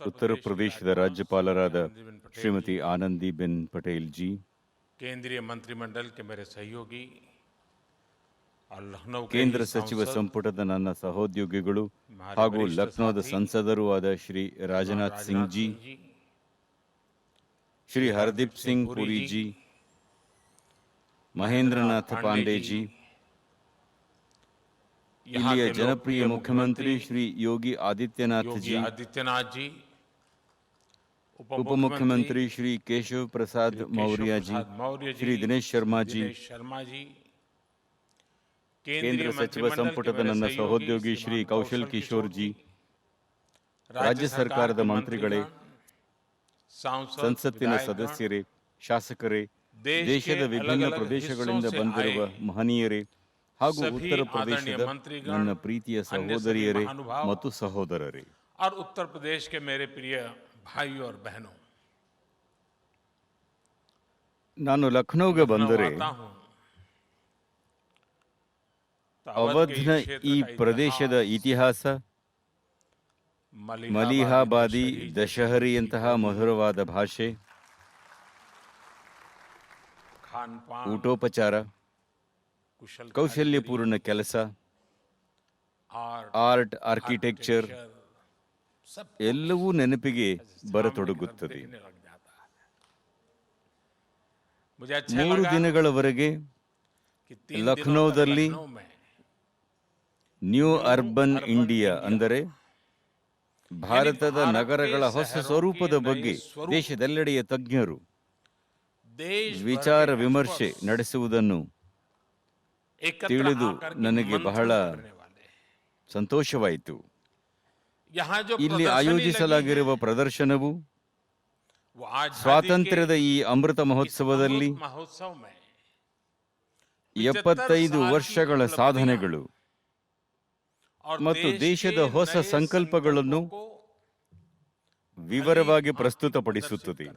उत्तर प्रदेश राज्यपालराद श्रीमती आनंदीबेन पटेल जी, केंद्रीय मंत्रिमंडल के मेरे सहयोगी और लखनऊ के ಕೇಂದ್ರ ही ಸಚಿವ सांसद ಸಂಪುಟದ ನನ್ನ ಸಹೋದ್ಯೋಗಿಗಳು हमारे ಹಾಗೂ वरिष्ठ ಲಕ್ನೋದ साथी ಸಂಸದರೂ ಆದ ಶ್ರೀ ರಾಜನಾಥ್ ಸಿಂಗ್ ಜಿ, ಶ್ರೀ ಹರ್ದೀಪ್ ಸಿಂಗ್ ಪುರಿ ಜಿ, ಮಹೇಂದ್ರನಾಥ್ ಪಾಂಡೆ ಜಿ, ಇಲ್ಲಿಯ ಜನಪ್ರಿಯ ಮುಖ್ಯಮಂತ್ರಿ ಶ್ರೀ ಯೋಗಿ ಆದಿತ್ಯನಾಥ್ ಜಿ, उपमुख्यमंत्री श्री केशव प्रसाद मौर्य जी, श्री दिनेश शर्मा जी, ಕೇಂದ್ರ ಸಚಿವ ಸಂಪುಟದ ನನ್ನ ಸಹೋದ್ಯೋಗಿ ಶ್ರೀ ಕೌಶಲ್ ಕಿಶೋರ್ ಜಿ, ರಾಜ್ಯ ಸರ್ಕಾರದ ಮಂತ್ರಿಗಳೇ, ಸಂಸತ್ತಿನ ಸದಸ್ಯರೇ, ಶಾಸಕರೇ, ದೇಶದ ವಿಭಿನ್ನ ಪ್ರದೇಶಗಳಿಂದ ಬಂದಿರುವ ಮಹನೀಯರೇ ಹಾಗೂ ಉತ್ತರ ಪ್ರದೇಶದ ನನ್ನ ಪ್ರೀತಿಯ ಸಹೋದರಿಯರೇ ಮತ್ತು ಸಹೋದರರೇ, और उत्तर प्रदेश के मेरे प्रिय भाइयों और बहनों, ನಾನು ಲಖನೌಗೆ ಬಂದರೆ ಅವಧ್ನ ಈ ಪ್ರದೇಶದ ಇತಿಹಾಸ, ಮಲಿಹಾಬಾದಿ ದಶಹರಿಯಂತಹ ಮಧುರವಾದ ಭಾಷೆ, ಊಟೋಪಚಾರ, ಕೌಶಲ್ಯಪೂರ್ಣ ಕೆಲಸ, ಆರ್ಟ್, ಆರ್ಕಿಟೆಕ್ಚರ್ ಎಲ್ಲವೂ ನೆನಪಿಗೆ ಬರತೊಡಗುತ್ತದೆ. 3 ದಿನಗಳವರೆಗೆ ಲಖನೌದಲ್ಲಿ ನ್ಯೂ ಅರ್ಬನ್ ಇಂಡಿಯಾ ಅಂದರೆ ಭಾರತದ ನಗರಗಳ ಹೊಸ ಸ್ವರೂಪದ ಬಗ್ಗೆ ದೇಶದೆಲ್ಲೆಡೆಯ ತಜ್ಞರು ವಿಚಾರ ವಿಮರ್ಶೆ ನಡೆಸುವುದನ್ನು ತಿಳಿದು ನನಗೆ ಬಹಳ ಸಂತೋಷವಾಯಿತು. ಇಲ್ಲಿ ಆಯೋಜಿಸಲಾಗಿರುವ ಪ್ರದರ್ಶನವು ಸ್ವಾತಂತ್ರ್ಯದ ಈ ಅಮೃತ ಮಹೋತ್ಸವದಲ್ಲಿ 75 ವರ್ಷಗಳ ಸಾಧನೆಗಳು ಮತ್ತು ದೇಶದ ಹೊಸ ಸಂಕಲ್ಪಗಳನ್ನು ವಿವರವಾಗಿ ಪ್ರಸ್ತುತಪಡಿಸುತ್ತದೆ.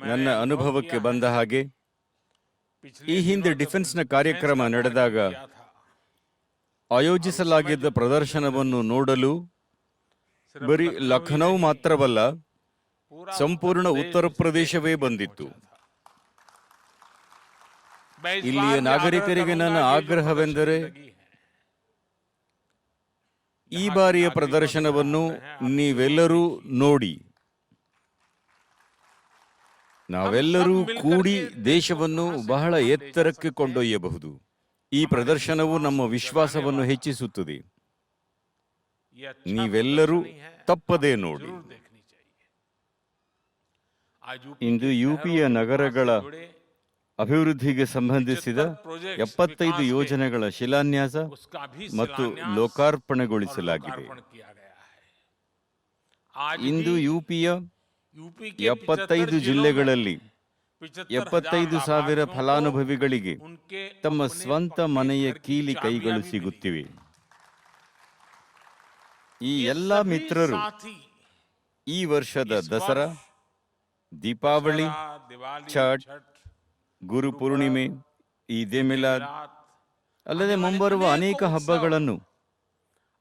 ನನ್ನ ಅನುಭವಕ್ಕೆ ಬಂದ ಹಾಗೆ ಈ ಹಿಂದೆ ಡಿಫೆನ್ಸ್ನ ಕಾರ್ಯಕ್ರಮ ನಡೆದಾಗ ಆಯೋಜಿಸಲಾಗಿದ್ದ ಪ್ರದರ್ಶನವನ್ನು ನೋಡಲು ಬರೀ ಲಖನೌ ಮಾತ್ರವಲ್ಲ, ಸಂಪೂರ್ಣ ಉತ್ತರ ಪ್ರದೇಶವೇ ಬಂದಿತ್ತು. ಇಲ್ಲಿಯ ನಾಗರಿಕರಿಗೆ ನನ್ನ ಆಗ್ರಹವೆಂದರೆ ಈ ಬಾರಿಯ ಪ್ರದರ್ಶನವನ್ನು ನೀವೆಲ್ಲರೂ ನೋಡಿ. ನಾವೆಲ್ಲರೂ ಕೂಡಿ ದೇಶವನ್ನು ಬಹಳ ಎತ್ತರಕ್ಕೆ ಕೊಂಡೊಯ್ಯಬಹುದು. ಈ ಪ್ರದರ್ಶನವು ನಮ್ಮ ವಿಶ್ವಾಸವನ್ನು ಹೆಚ್ಚಿಸುತ್ತದೆ. ನೀವೆಲ್ಲರೂ ತಪ್ಪದೇ ನೋಡಿ. ಇಂದು ಯುಪಿಯ ನಗರಗಳ ಅಭಿವೃದ್ಧಿಗೆ ಸಂಬಂಧಿಸಿದ 75 ಯೋಜನೆಗಳ ಶಿಲಾನ್ಯಾಸ ಮತ್ತು ಲೋಕಾರ್ಪಣೆಗೊಳಿಸಲಾಗಿದೆ. ಇಂದು ಯುಪಿಯ 75 ಜಿಲ್ಲೆಗಳಲ್ಲಿ 75,000 ಫಲಾನುಭವಿಗಳಿಗೆ ತಮ್ಮ ಸ್ವಂತ ಮನೆಯ ಕೀಲಿ ಕೈಗಳು ಸಿಗುತ್ತಿವೆ. ಈ ಎಲ್ಲ ಮಿತ್ರರು ಈ ವರ್ಷದ ದಸರಾ, ದೀಪಾವಳಿ, ಛಠ್, ಗುರು ಪೂರ್ಣಿಮೆ, ಈದ್ ಎ ಮಿಲಾದ್ ಅಲ್ಲದೆ ಮುಂಬರುವ ಅನೇಕ ಹಬ್ಬಗಳನ್ನು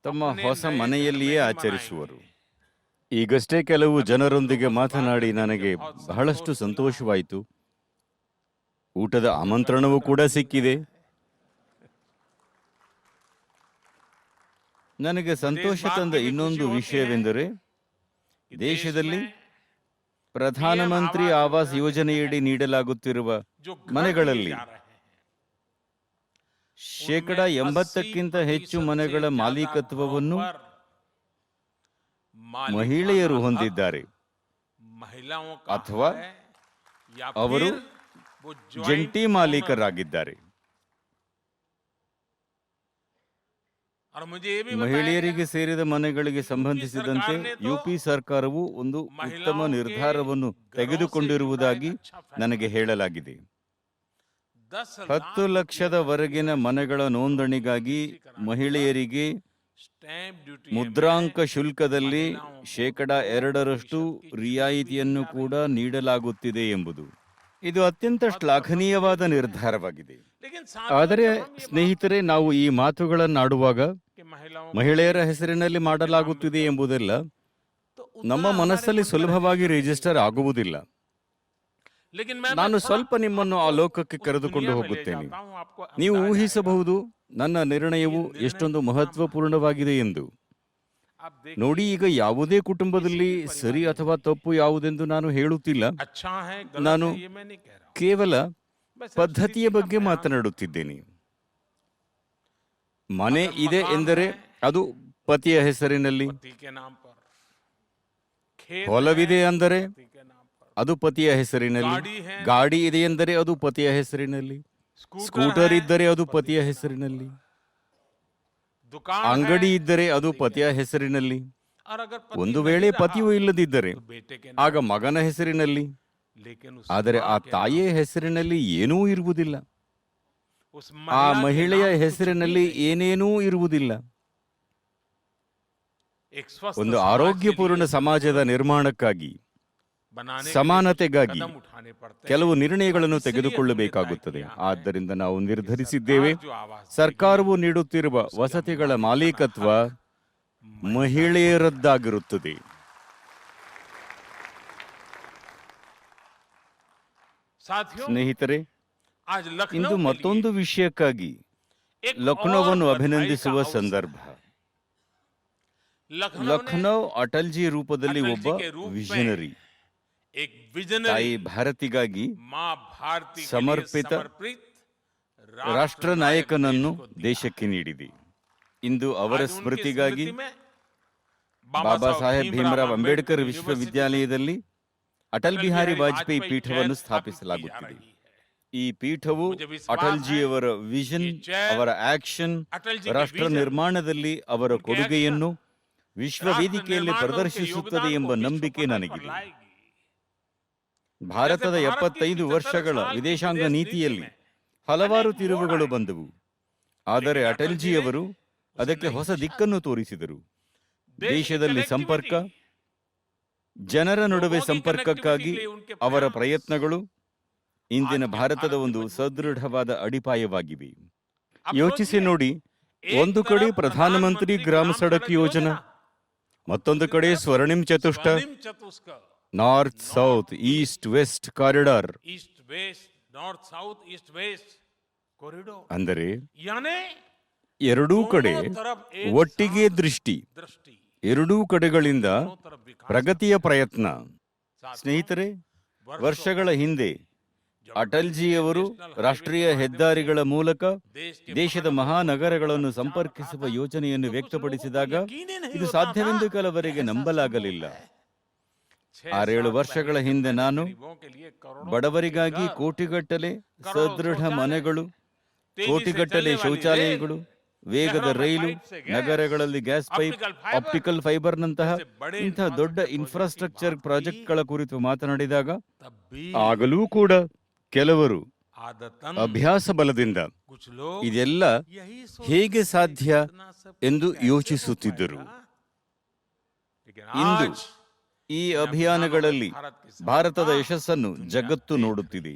ತಮ್ಮ ಹೊಸ ಮನೆಯಲ್ಲಿಯೇ ಆಚರಿಸುವರು. ಈಗಷ್ಟೇ ಕೆಲವು ಜನರೊಂದಿಗೆ ಮಾತನಾಡಿ ನನಗೆ ಬಹಳಷ್ಟು ಸಂತೋಷವಾಯಿತು. ಊಟದ ಆಮಂತ್ರಣವೂ ಕೂಡ ಸಿಕ್ಕಿದೆ. ನನಗೆ ಸಂತೋಷ ತಂದ ಇನ್ನೊಂದು ವಿಷಯವೆಂದರೆ ದೇಶದಲ್ಲಿ ಪ್ರಧಾನಮಂತ್ರಿ ಆವಾಸ್ ಯೋಜನೆಯಡಿ ನೀಡಲಾಗುತ್ತಿರುವ ಮನೆಗಳಲ್ಲಿ 80%ಕ್ಕಿಂತ ಹೆಚ್ಚು ಮನೆಗಳ ಮಾಲೀಕತ್ವವನ್ನು ಮಹಿಳೆಯರು ಹೊಂದಿದ್ದಾರೆ ಅಥವಾ ಅವರು ಜಂಟಿ ಮಾಲೀಕರಾಗಿದ್ದಾರೆ. ಮಹಿಳೆಯರಿಗೆ ಸೇರಿದ ಮನೆಗಳಿಗೆ ಸಂಬಂಧಿಸಿದಂತೆ ಯುಪಿ ಸರ್ಕಾರವು ಒಂದು ಉತ್ತಮ ನಿರ್ಧಾರವನ್ನು ತೆಗೆದುಕೊಂಡಿರುವುದಾಗಿ ನನಗೆ ಹೇಳಲಾಗಿದೆ. 10 ಲಕ್ಷದವರೆಗಿನ ಮನೆಗಳ ನೋಂದಣಿಗಾಗಿ ಮಹಿಳೆಯರಿಗೆ ಮುದ್ರಾಂಕ ಶುಲ್ಕದಲ್ಲಿ 2% ರಿಯಾಯಿತಿಯನ್ನು ಕೂಡ ನೀಡಲಾಗುತ್ತಿದೆ ಎಂಬುದು. ಇದು ಅತ್ಯಂತ ಶ್ಲಾಘನೀಯವಾದ ನಿರ್ಧಾರವಾಗಿದೆ. लेकिन ಆದರೆ साथियों, जब हम ये ಸ್ನೇಹಿತರೆ, ನಾವು ಈ ಮಾತುಗಳನ್ನಾಡುವಾಗ कि महिलाओं ಮಹಿಳೆಯರ ಹೆಸರಿನಲ್ಲಿ ಮಾಡಲಾಗುತ್ತಿದೆ ಎಂಬುದೆಲ್ಲ तो ನಮ್ಮ उतना ಮನಸ್ಸಲ್ಲಿ हमारे मन में ಸುಲಭವಾಗಿ register ರಿಜಿಸ್ಟರ್ ಆಗುವುದಿಲ್ಲ. लेकिन मैं ನಾನು थोड़ा ಸ್ವಲ್ಪ ನಿಮ್ಮನ್ನು ಆ ಲೋಕಕ್ಕೆ उस ಕರೆದುಕೊಂಡು दुनिया में ले ಹೋಗುತ್ತೇನೆ. जाता हूं, आपको ನೀವು अंदाजा ಊಹಿಸಬಹುದು ನನ್ನ ನಿರ್ಣಯವು ಎಷ್ಟೊಂದು ಮಹತ್ವಪೂರ್ಣವಾಗಿದೆ ಎಂದು. आएगा। आप देखिए, ನೋಡಿ, ಈಗ ಯಾವುದೇ ಕುಟುಂಬದಲ್ಲಿ ಸರಿ ಅಥವಾ ತಪ್ಪು ಯಾವುದೆಂದು ನಾನು ಹೇಳುತ್ತಿಲ್ಲ. अच्छा है गलत ನಾನು है ये मैं नहीं कह रहा हूं। ಕೇವಲ मैं सिर्फ ಪದ್ಧತಿಯ स्थिति का ಬಗ್ಗೆ बयान- ಮಾತನಾಡುತ್ತಿದ್ದೇನೆ. ಮನೆ ಇದೆ ಎಂದರೆ ಅದು ಪತಿಯ ಹೆಸರಿನಲ್ಲಿ, पति के नाम पर, खेत ಹೊಲವಿದೆ है, ಅಂದರೆ पति के नाम पर, ಅದು ಪತಿಯ ಹೆಸರಿನಲ್ಲಿ, ಗಾಡಿ है, ಗಾಡಿ ಇದೆ ಎಂದರೆ ಅದು ಪತಿಯ ಹೆಸರಿನಲ್ಲಿ, स्कूटर ಸ್ಕೂಟರ್ है, ಇದ್ದರೆ ಅದು ಪತಿಯ ಹೆಸರಿನಲ್ಲಿ, दुकान ಅಂಗಡಿ है, ಇದ್ದರೆ ಅದು ಪತಿಯ ಹೆಸರಿನಲ್ಲಿ. और अगर पति ಒಂದು नहीं ವೇಳೆ रहा, ಪತಿಯು ಇಲ್ಲದಿದ್ದರೆ तो बेटे के ಆಗ ಮಗನ ಹೆಸರಿನಲ್ಲಿ, लेकिन उस ಆದರೆ माँ ಆ के ತಾಯಿಯ ಹೆಸರಿನಲ್ಲಿ ಏನೂ ಇರುವುದಿಲ್ಲ. नाम, उस ಆ महिला के ಮಹಿಳೆಯ नाम कुछ ಹೆಸರಿನಲ್ಲಿ भी नहीं। ಏನೇನೂ ಇರುವುದಿಲ್ಲ. एक स्वस्थ ಒಂದು समाज के ಆರೋಗ್ಯಪೂರ್ಣ लिए ಸಮಾಜದ ನಿರ್ಮಾಣಕ್ಕಾಗಿ, बनाने के लिए ಸಮಾನತೆಗಾಗಿ कदम उठाने पड़ते हैं। ಕೆಲವು ನಿರ್ಣಯಗಳನ್ನು इसलिए ತೆಗೆದುಕೊಳ್ಳಬೇಕಾಗುತ್ತದೆ. हमने तय किया है ಆದ್ದರಿಂದ ನಾವು कि ನಿರ್ಧರಿಸಿದ್ದೇವೆ, सरकार जो आवास देगी, ಸರ್ಕಾರವು ನೀಡುತ್ತಿರುವ ವಸತಿಗಳ ಮಾಲೀಕತ್ವ ಮಹಿಳೆಯರದ್ದಾಗಿರುತ್ತದೆ. साथियों, ಸ್ನೇಹಿತರೆ, आज लखनऊ ಇಂದು के ಮತ್ತೊಂದು लिए ವಿಷಯಕ್ಕಾಗಿ एक ಲಕ್ನೋವನ್ನು और बधाई ಅಭಿನಂದಿಸುವ का अवसर ಸಂದರ್ಭ. है। लखनऊ ಲಖನೌ ಅಟಲ್ಜಿ ರೂಪದಲ್ಲಿ अटल ಒಬ್ಬ जी के रूप में ವಿಷನರಿ, एक ತಾಯಿ विजनरी ಭಾರತಿಗಾಗಿ माँ भारती के लिए ಸಮರ್ಪಿತ समर्पित ರಾಷ್ಟ್ರ ನಾಯಕನನ್ನು ದೇಶಕ್ಕೆ ನೀಡಿದೆ. ಇಂದು ಅವರ आज उनकी ಸ್ಮೃತಿಗಾಗಿ स्मृति में ಬಾಬಾ ಸಾಹೇಬ್ ಭೀಮರಾವ್ ಅಂಬೇಡ್ಕರ್ ವಿಶ್ವವಿದ್ಯಾಲಯದಲ್ಲಿ ಅಟಲ್ ಬಿಹಾರಿ ವಾಜಪೇಯಿ ಪೀಠವನ್ನು ಸ್ಥಾಪಿಸಲಾಗುತ್ತಿದೆ. ಈ ಪೀಠವು ಅಟಲ್ಜಿಯವರ ವಿಷನ್, ಅವರ ಆಕ್ಷನ್, ರಾಷ್ಟ್ರ ನಿರ್ಮಾಣದಲ್ಲಿ ಅವರ ಕೊಡುಗೆಯನ್ನು ವಿಶ್ವ ವೇದಿಕೆಯಲ್ಲಿ ಪ್ರದರ್ಶಿಸುತ್ತದೆ ಎಂಬ ನಂಬಿಕೆ ನನಗಿದೆ. ಭಾರತದ 75 ವರ್ಷಗಳ ವಿದೇಶಾಂಗ ನೀತಿಯಲ್ಲಿ ಹಲವಾರು ತಿರುವುಗಳು ಬಂದವು, ಆದರೆ ಅಟಲ್ಜಿಯವರು ಅದಕ್ಕೆ ಹೊಸ ದಿಕ್ಕನ್ನು ತೋರಿಸಿದರು. ದೇಶದಲ್ಲಿ ಸಂಪರ್ಕ, ಜನರ ನಡುವೆ ಸಂಪರ್ಕಕ್ಕಾಗಿ ಅವರ ಪ್ರಯತ್ನಗಳು ಇಂದಿನ ಭಾರತದ ಒಂದು ಸದೃಢವಾದ ಅಡಿಪಾಯವಾಗಿವೆ. ಯೋಚಿಸಿ ನೋಡಿ, ಒಂದು ಕಡೆ ಪ್ರಧಾನಮಂತ್ರಿ ಗ್ರಾಮ ಸಡಕ್ ಯೋಜನಾ, ಮತ್ತೊಂದು ಕಡೆ ಸ್ವರ್ಣಿಂ ಚತುಷ್ಟ, north south east west corridor. East west north south east west corridor ಅಂದರೆ यानी ಎರಡೂ ಕಡೆ दोनों तरफ एक ಒಟ್ಟಿಗೆ ದೃಷ್ಟಿ, दृष्टि, ಎರಡೂ ಕಡೆಗಳಿಂದ दोनों तरफ विकास। ಪ್ರಗತಿಯ ಪ್ರಯತ್ನ. साथियों, ಸ್ನೇಹಿತರೆ, वर्षों ವರ್ಷಗಳ ಹಿಂದೆ जब ಅಟಲ್ಜಿಯವರು ರಾಷ್ಟ್ರೀಯ ಹೆದ್ದಾರಿಗಳ ಮೂಲಕ देश के ದೇಶದ ಮಹಾನಗರಗಳನ್ನು ಸಂಪರ್ಕಿಸುವ ಯೋಜನೆಯನ್ನು ವ್ಯಕ್ತಪಡಿಸಿದಾಗ ಇದು ಸಾಧ್ಯವೆಂದು ಕೆಲವರಿಗೆ ನಂಬಲಾಗಲಿಲ್ಲ. 6-7 ವರ್ಷಗಳ ಹಿಂದೆ ನಾನು गरीबों के लिए करोड़ों ಬಡವರಿಗಾಗಿ ಕೋಟಿಗಟ್ಟಲೆ ಸದೃಢ ಮನೆಗಳು, ಕೋಟಿಗಟ್ಟಲೆ ಶೌಚಾಲಯಗಳು, ವೇಗದ ರೈಲು, ನಗರಗಳಲ್ಲಿ ಗ್ಯಾಸ್ ಪೈಪ್, ಆಪ್ಟಿಕಲ್ ಫೈಬರ್ನಂತಹ ಇಂಥ ದೊಡ್ಡ ಇನ್ಫ್ರಾಸ್ಟ್ರಕ್ಚರ್ ಪ್ರಾಜೆಕ್ಟ್ಗಳ ಕುರಿತು ಮಾತನಾಡಿದಾಗ तब भी ಆಗಲೂ ಕೂಡ ಕೆಲವರು आदतन ಅಭ್ಯಾಸ ಬಲದಿಂದ कुछ लोग ಇದೆಲ್ಲ यही ಹೇಗೆ सोचते ಸಾಧ್ಯ थे, इतना सब ಎಂದು कैसे हो ಯೋಚಿಸುತ್ತಿದ್ದರು. पाएगा? लेकिन ಇಂದು आज ಈ ಅಭಿಯಾನಗಳಲ್ಲಿ ಭಾರತದ ಯಶಸ್ಸನ್ನು ಜಗತ್ತು ನೋಡುತ್ತಿದೆ.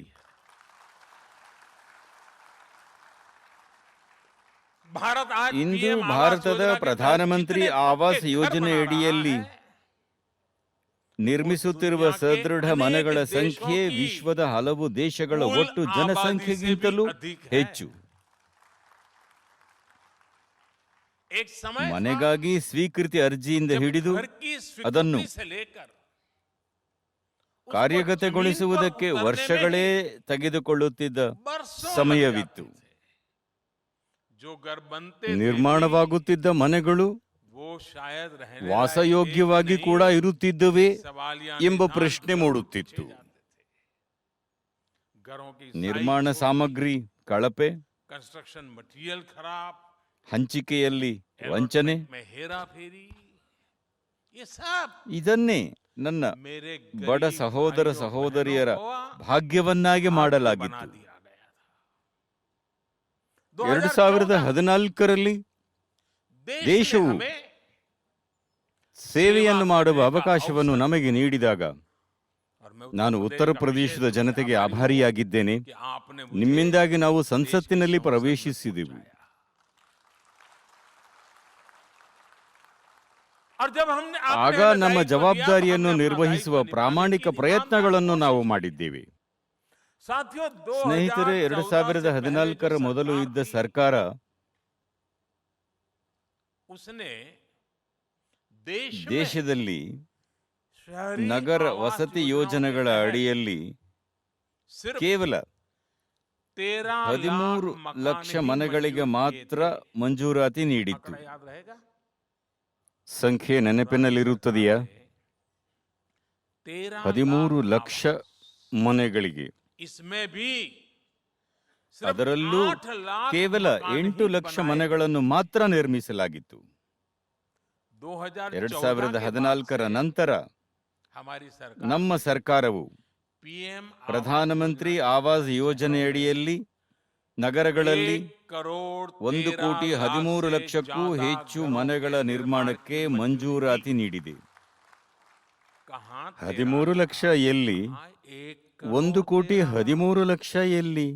भारत आज ಇಂದು PM आवास ಭಾರತದ योजना के तहत ಪ್ರಧಾನಮಂತ್ರಿ जितने ಆವಾಸ್ पक्के घर ಯೋಜನೆ बना रहा ಅಡಿಯಲ್ಲಿ है, ನಿರ್ಮಿಸುತ್ತಿರುವ ಸದೃಢ ಮನೆಗಳ ಸಂಖ್ಯೆ ವಿಶ್ವದ ಹಲವು ದೇಶಗಳ ಒಟ್ಟು ಜನಸಂಖ್ಯೆಗಿಂತಲೂ ಹೆಚ್ಚು. एक समय था, ಮನೆಗಾಗಿ ಸ್ವೀಕೃತಿ ಅರ್ಜಿಯಿಂದ जब ಹಿಡಿದು घर की स्वीकृति ಅದನ್ನು से लेकर उसको ಕಾರ್ಯಗತಗೊಳಿಸುವುದಕ್ಕೆ जमीन पर ವರ್ಷಗಳೇ उतरने में ತೆಗೆದುಕೊಳ್ಳುತ್ತಿದ್ದ बरसों लग ಸಮಯವಿತ್ತು. जाते थे। जो घर बनते थे, ನಿರ್ಮಾಣವಾಗುತ್ತಿದ್ದ ಮನೆಗಳು वो शायद रहने ವಾಸಯೋಗ್ಯವಾಗಿ लायक ಕೂಡ नहीं, ಇರುತ್ತಿದ್ದವೇ सवालिया ಎಂಬ निशान ಪ್ರಶ್ನೆ जरूर ಮೂಡುತ್ತಿತ್ತು. पूछे जाते थे। घरों की ನಿರ್ಮಾಣ साइज ಸಾಮಗ್ರಿ ಕಳಪೆ, कंस्ट्रक्शन मटेरियल खराब, ಹಂಚಿಕೆಯಲ್ಲಿ ವಂಚನೆ, में हेरा फेरी, ये सब ಇದನ್ನೇ ನನ್ನ मेरे ಬಡ गरीब ಸಹೋದರ भाइयों ಸಹೋದರಿಯರ बहनों को ಭಾಗ್ಯವನ್ನಾಗಿ बना ಮಾಡಲಾಗಿತ್ತು. दिया गया था। 2014ರಲ್ಲಿ देश ದೇಶವು ने हमें ಸೇವೆಯನ್ನು ಮಾಡುವ ಅವಕಾಶವನ್ನು ನಮಗೆ ನೀಡಿದಾಗ और ನಾನು ಉತ್ತರ ಪ್ರದೇಶದ ಜನತೆಗೆ ಆಭಾರಿಯಾಗಿದ್ದೇನೆ. कि आपने मुझे ನಿಮ್ಮಿಂದಾಗಿ ನಾವು ಸಂಸತ್ತಿನಲ್ಲಿ ಪ್ರವೇಶಿಸಿದೆವು. और जब हमने ಆಗ ನಮ್ಮ ಜವಾಬ್ದಾರಿಯನ್ನು ನಿರ್ವಹಿಸುವ ಪ್ರಾಮಾಣಿಕ ಪ್ರಯತ್ನಗಳನ್ನು ನಾವು ಮಾಡಿದ್ದೇವೆ. साथियों ಸ್ನೇಹಿತರೆ, 2014ರ ಮೊದಲು ಇದ್ದ ಸರ್ಕಾರ उसने देश में ದೇಶದಲ್ಲಿ शहरी ನಗರ आवास ವಸತಿ योजनाओं ಯೋಜನೆಗಳ के तहत ಅಡಿಯಲ್ಲಿ सिर्फ ಕೇವಲ 13 13 ಲಕ್ಷ ಮನೆಗಳಿಗೆ ಮಾತ್ರ ಮಂಜೂರಾತಿ ನೀಡಿತ್ತು. आंकड़ा याद रहेगा? ಸಂಖ್ಯೆ ನೆನಪಿನಲ್ಲಿರುತ್ತದೆಯಾ? 13 ಲಕ್ಷ ಮನೆಗಳಿಗೆ. इसमें भी सिर्फ ಅದರಲ್ಲೂ 8 लाख ಕೇವಲ मकान 8 ही ಲಕ್ಷ बनाए। ಮನೆಗಳನ್ನು ಮಾತ್ರ ನಿರ್ಮಿಸಲಾಗಿತ್ತು. 2014 2014ರ ನಂತರ हमारी सरकार ನಮ್ಮ ಸರ್ಕಾರವು पीएम ಪ್ರಧಾನಮಂತ್ರಿ ಆವಾಸ್ ಯೋಜನೆಯಡಿಯಲ್ಲಿ ನಗರಗಳಲ್ಲಿ 1,13 ಲಕ್ಷಕ್ಕೂ ಹೆಚ್ಚು ಮನೆಗಳ ನಿರ್ಮಾಣಕ್ಕೆ ಮಂಜೂರಾತಿ ನೀಡಿದೆ. 13 ಲಕ್ಷ ಎಲ್ಲಿ? 1,13 ಲಕ್ಷ ಎಲ್ಲಿ?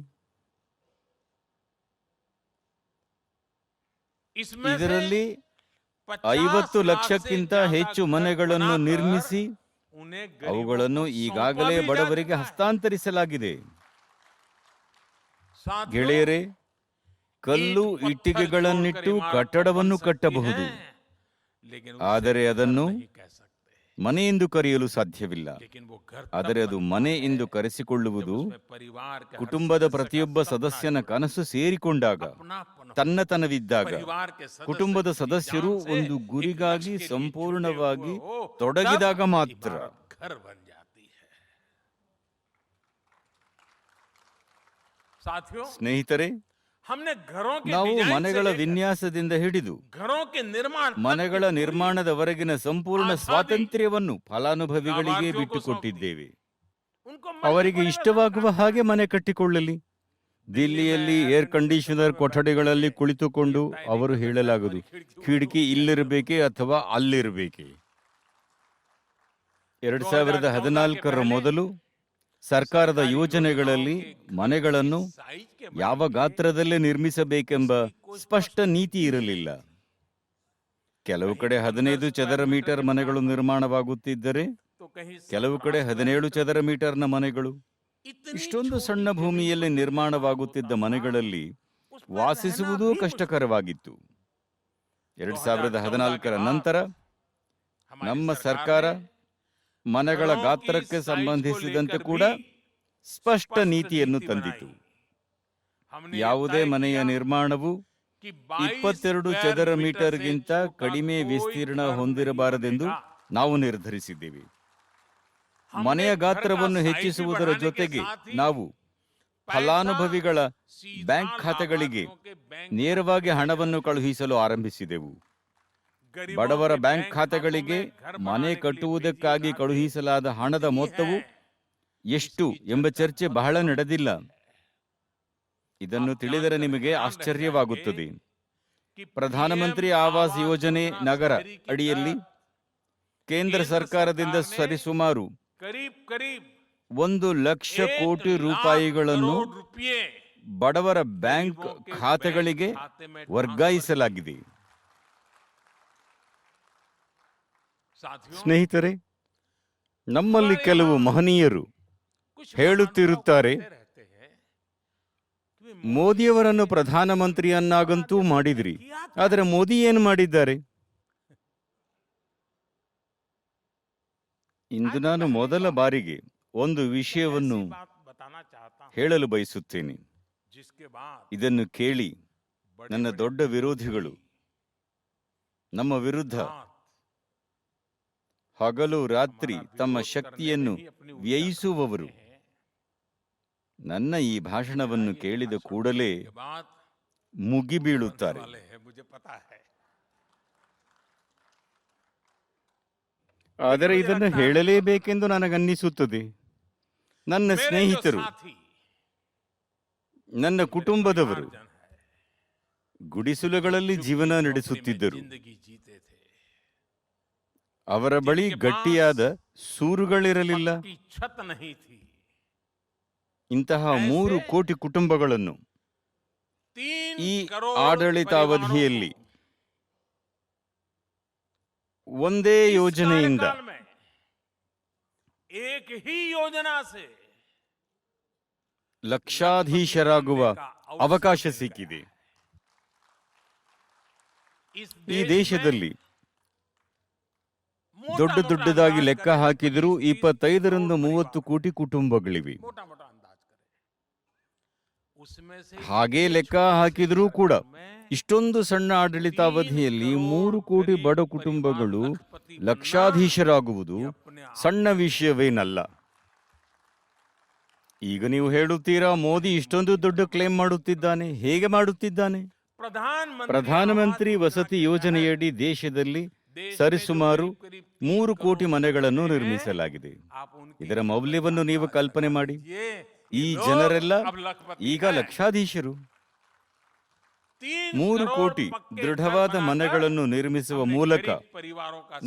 ಇದರಲ್ಲಿ 50 ಲಕ್ಷಕ್ಕಿಂತ ಹೆಚ್ಚು ಮನೆಗಳನ್ನು ನಿರ್ಮಿಸಿ ಅವುಗಳನ್ನು ಈಗಾಗಲೇ ಬಡವರಿಗೆ ಹಸ್ತಾಂತರಿಸಲಾಗಿದೆ. ಗೆಳೆಯರೇ, ಕಲ್ಲು ಇಟ್ಟಿಗೆಗಳನ್ನಿಟ್ಟು ಕಟ್ಟಡವನ್ನು ಕಟ್ಟಬಹುದು, ಆದರೆ ಅದನ್ನು ಮನೆ ಎಂದು ಕರೆಯಲು ಸಾಧ್ಯವಿಲ್ಲ. ಆದರೆ ಅದು ಮನೆ ಎಂದು ಕರೆಸಿಕೊಳ್ಳುವುದು ಕುಟುಂಬದ ಪ್ರತಿಯೊಬ್ಬ ಸದಸ್ಯನ ಕನಸು ಸೇರಿಕೊಂಡಾಗ, ತನ್ನತನವಿದ್ದಾಗ, ಕುಟುಂಬದ ಸದಸ್ಯರು ಒಂದು ಗುರಿಗಾಗಿ ಸಂಪೂರ್ಣವಾಗಿ ತೊಡಗಿದಾಗ ಮಾತ್ರ. ಸ್ನೇಹಿತರೆ, ನಾವು ಮನೆಗಳ ವಿನ್ಯಾಸದಿಂದ ಹಿಡಿದು ಮನೆಗಳ ನಿರ್ಮಾಣದವರೆಗಿನ ಸಂಪೂರ್ಣ ಸ್ವಾತಂತ್ರ್ಯವನ್ನು ಫಲಾನುಭವಿಗಳಿಗೆ ಬಿಟ್ಟುಕೊಟ್ಟಿದ್ದೇವೆ. ಅವರಿಗೆ ಇಷ್ಟವಾಗುವ ಹಾಗೆ ಮನೆ ಕಟ್ಟಿಕೊಳ್ಳಲಿ. ದಿಲ್ಲಿಯಲ್ಲಿ ಏರ್ ಕಂಡೀಷನರ್ ಕೊಠಡಿಗಳಲ್ಲಿ ಕುಳಿತುಕೊಂಡು ಅವರು ಹೇಳಲಾಗದು, ಕಿಟಕಿ ಇಲ್ಲಿರಬೇಕೆ ಅಥವಾ ಅಲ್ಲಿರಬೇಕೆ. 2014ರ ಮೊದಲು ಸರ್ಕಾರದ ಯೋಜನೆಗಳಲ್ಲಿ ಮನೆಗಳನ್ನು ಯಾವ ಗಾತ್ರದಲ್ಲೇ ನಿರ್ಮಿಸಬೇಕೆಂಬ ಸ್ಪಷ್ಟ ನೀತಿ ಇರಲಿಲ್ಲ. ಕೆಲವು ಕಡೆ 15 ಚದರ ಮೀಟರ್ ಮನೆಗಳು ನಿರ್ಮಾಣವಾಗುತ್ತಿದ್ದರೆ, ಕೆಲವು ಕಡೆ 17 ಚದರ ಮೀಟರ್ನ ಮನೆಗಳು. ಇಷ್ಟೊಂದು ಸಣ್ಣ ಭೂಮಿಯಲ್ಲಿ ನಿರ್ಮಾಣವಾಗುತ್ತಿದ್ದ ಮನೆಗಳಲ್ಲಿ ವಾಸಿಸುವುದೂ ಕಷ್ಟಕರವಾಗಿತ್ತು. 2014ರ ನಂತರ ನಮ್ಮ ಸರ್ಕಾರ ಮನೆಗಳ ಗಾತ್ರಕ್ಕೆ ಸಂಬಂಧಿಸಿದಂತೆ ಕೂಡ ಸ್ಪಷ್ಟ ನೀತಿಯನ್ನು ತಂದಿತು. ಯಾವುದೇ ಮನೆಯ ನಿರ್ಮಾಣವು 22 ಚದರ ಮೀಟರ್ಗಿಂತ ಕಡಿಮೆ ವಿಸ್ತೀರ್ಣ ಹೊಂದಿರಬಾರದೆಂದು ನಾವು ನಿರ್ಧರಿಸಿದ್ದೇವೆ. ಮನೆಯ ಗಾತ್ರವನ್ನು ಹೆಚ್ಚಿಸುವುದರ ಜೊತೆಗೆ ನಾವು ಫಲಾನುಭವಿಗಳ ಬ್ಯಾಂಕ್ ಖಾತೆಗಳಿಗೆ ನೇರವಾಗಿ ಹಣವನ್ನು ಕಳುಹಿಸಲು ಆರಂಭಿಸಿದೆವು. ಬಡವರ ಬ್ಯಾಂಕ್ ಖಾತೆಗಳಿಗೆ ಮನೆ ಕಟ್ಟುವುದಕ್ಕಾಗಿ ಕಳುಹಿಸಲಾದ ಹಣದ ಮೊತ್ತವು ಎಷ್ಟು ಎಂಬ ಚರ್ಚೆ ಬಹಳ ನಡೆದಿಲ್ಲ. ಇದನ್ನು ತಿಳಿದರೆ ನಿಮಗೆ ಆಶ್ಚರ್ಯವಾಗುತ್ತದೆ. ಪ್ರಧಾನಮಂತ್ರಿ ಆವಾಸ್ ಯೋಜನೆ ನಗರ ಅಡಿಯಲ್ಲಿ ಕೇಂದ್ರ ಸರ್ಕಾರದಿಂದ ಸರಿಸುಮಾರು 1 ಲಕ್ಷ ಕೋಟಿ ರೂಪಾಯಿಗಳನ್ನು ಬಡವರ ಬ್ಯಾಂಕ್ ಖಾತೆಗಳಿಗೆ ವರ್ಗಾಯಿಸಲಾಗಿದೆ. ಸ್ನೇಹಿತರೆ, ನಮ್ಮಲ್ಲಿ ಕೆಲವು ಮಹನೀಯರು ಹೇಳುತ್ತಿರುತ್ತಾರೆ, ಮೋದಿಯವರನ್ನು ಪ್ರಧಾನಮಂತ್ರಿಯನ್ನಾಗಂತೂ ಮಾಡಿದ್ರಿ, ಆದರೆ ಮೋದಿ ಏನು ಮಾಡಿದ್ದಾರೆ? ಇಂದು ನಾನು ಮೊದಲ ಬಾರಿಗೆ ಒಂದು ವಿಷಯವನ್ನು ಹೇಳಲು ಬಯಸುತ್ತೇನೆ. ಇದನ್ನು ಕೇಳಿ ನನ್ನ ದೊಡ್ಡ ವಿರೋಧಿಗಳು ನಮ್ಮ ವಿರುದ್ಧ ಹಗಲು ರಾತ್ರಿ ತಮ್ಮ ಶಕ್ತಿಯನ್ನು ವ್ಯಯಿಸುವವರು ನನ್ನ ಈ ಭಾಷಣವನ್ನು ಕೇಳಿದ ಕೂಡಲೇ ಮುಗಿಬೀಳುತ್ತಾರೆ. ಆದರೆ ಇದನ್ನು ಹೇಳಲೇಬೇಕೆಂದು ನನಗನ್ನಿಸುತ್ತದೆ. ನನ್ನ ಸ್ನೇಹಿತರು, ನನ್ನ ಕುಟುಂಬದವರು ಗುಡಿಸಲುಗಳಲ್ಲಿ ಜೀವನ ನಡೆಸುತ್ತಿದ್ದರು. ಅವರ ಬಳಿ ಗಟ್ಟಿಯಾದ ಸೂರುಗಳಿರಲಿಲ್ಲ. की छत नहीं थी। ಇಂತಹ 3 ಕೋಟಿ ಕುಟುಂಬಗಳನ್ನು 3 ಈ करोड़ ಆಡಳಿತಾವಧಿಯಲ್ಲಿ ಒಂದೇ परिवारों को इस ಯೋಜನೆಯಿಂದ कार्यकाल में एक ही योजना से ಲಕ್ಷಾಧೀಶರಾಗುವ ಅವಕಾಶ ಸಿಕ್ಕಿದೆ. इस ಈ देश ದೇಶದಲ್ಲಿ में ದೊಡ್ಡದಾಗಿ ಲೆಕ್ಕ ಹಾಕಿದರೂ 25 ರಿಂದ 30 ಕೋಟಿ ಕುಟುಂಬಗಳಿವೆ. मोटा मोटा अंदाज करें उसमें से ಹಾಗೇ ಲೆಕ್ಕ ಹಾಕಿದರೂ ಕೂಡ ಇಷ್ಟೊಂದು ಸಣ್ಣ ಆಡಳಿತಾವಧಿಯಲ್ಲಿ 3 ಕೋಟಿ ಬಡ ಕುಟುಂಬಗಳು ಲಕ್ಷಾಧೀಶರಾಗುವುದು ಸಣ್ಣ ವಿಷಯವೇನಲ್ಲ. ಈಗ ನೀವು ಹೇಳುತ್ತೀರಾ, ಮೋದಿ ಇಷ್ಟೊಂದು ದೊಡ್ಡ ಕ್ಲೇಮ್ ಮಾಡುತ್ತಿದ್ದಾನೆ. ಹೇಗೆ ಮಾಡುತ್ತಿದ್ದಾನೆ? ಪ್ರಧಾನಮಂತ್ರಿ ವಸತಿ ಯೋಜನೆಯಡಿ ದೇಶದಲ್ಲಿ ಸರಿಸುಮಾರು 3 ಕೋಟಿ ಮನೆಗಳನ್ನು ನಿರ್ಮಿಸಲಾಗಿದೆ. ಇದರ ಮೌಲ್ಯವನ್ನು ನೀವು ಕಲ್ಪನೆ ಮಾಡಿ. ಈ ಜನರೆಲ್ಲ ಈಗ ಲಕ್ಷಾಧೀಶರು. 3 ಕೋಟಿ ದೃಢವಾದ ಮನೆಗಳನ್ನು ನಿರ್ಮಿಸುವ ಮೂಲಕ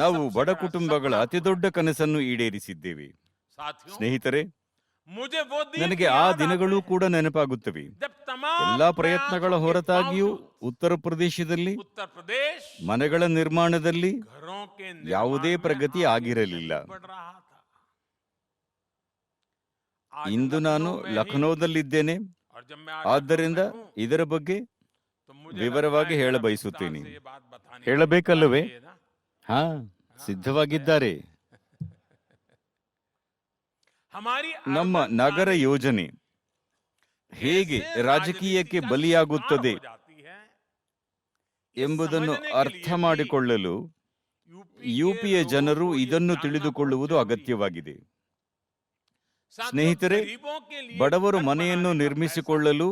ನಾವು ಬಡ ಕುಟುಂಬಗಳ ಅತಿದೊಡ್ಡ ಕನಸನ್ನು ಈಡೇರಿಸಿದ್ದೇವೆ. ಸ್ನೇಹಿತರೆ, ನನಗೆ ಆ ದಿನಗಳು ಕೂಡ ನೆನಪಾಗುತ್ತವೆ. ಎಲ್ಲಾ ಪ್ರಯತ್ನಗಳ ಹೊರತಾಗಿಯೂ ಉತ್ತರ ಪ್ರದೇಶದಲ್ಲಿ ಮನೆಗಳ ನಿರ್ಮಾಣದಲ್ಲಿ ಯಾವುದೇ ಪ್ರಗತಿ ಆಗಿರಲಿಲ್ಲ. ಇಂದು ನಾನು ಲಖನೌದಲ್ಲಿದ್ದೇನೆ. ಆದ್ದರಿಂದ ಇದರ ಬಗ್ಗೆ ವಿವರವಾಗಿ ಹೇಳಬಯಸುತ್ತೇನೆ. ಹೇಳಬೇಕಲ್ಲವೇ? ಹಾ, ಸಿದ್ಧವಾಗಿದ್ದಾರೆ. ನಮ್ಮ ನಗರ ಯೋಜನೆ ಹೇಗೆ ರಾಜಕೀಯಕ್ಕೆ ಬಲಿಯಾಗುತ್ತದೆ ಎಂಬುದನ್ನು ಅರ್ಥ ಮಾಡಿಕೊಳ್ಳಲು ಯುಪಿಯ ಜನರು ಇದನ್ನು ತಿಳಿದುಕೊಳ್ಳುವುದು ಅಗತ್ಯವಾಗಿದೆ. ಸ್ನೇಹಿತರೆ, ಬಡವರು ಮನೆಯನ್ನು ನಿರ್ಮಿಸಿಕೊಳ್ಳಲು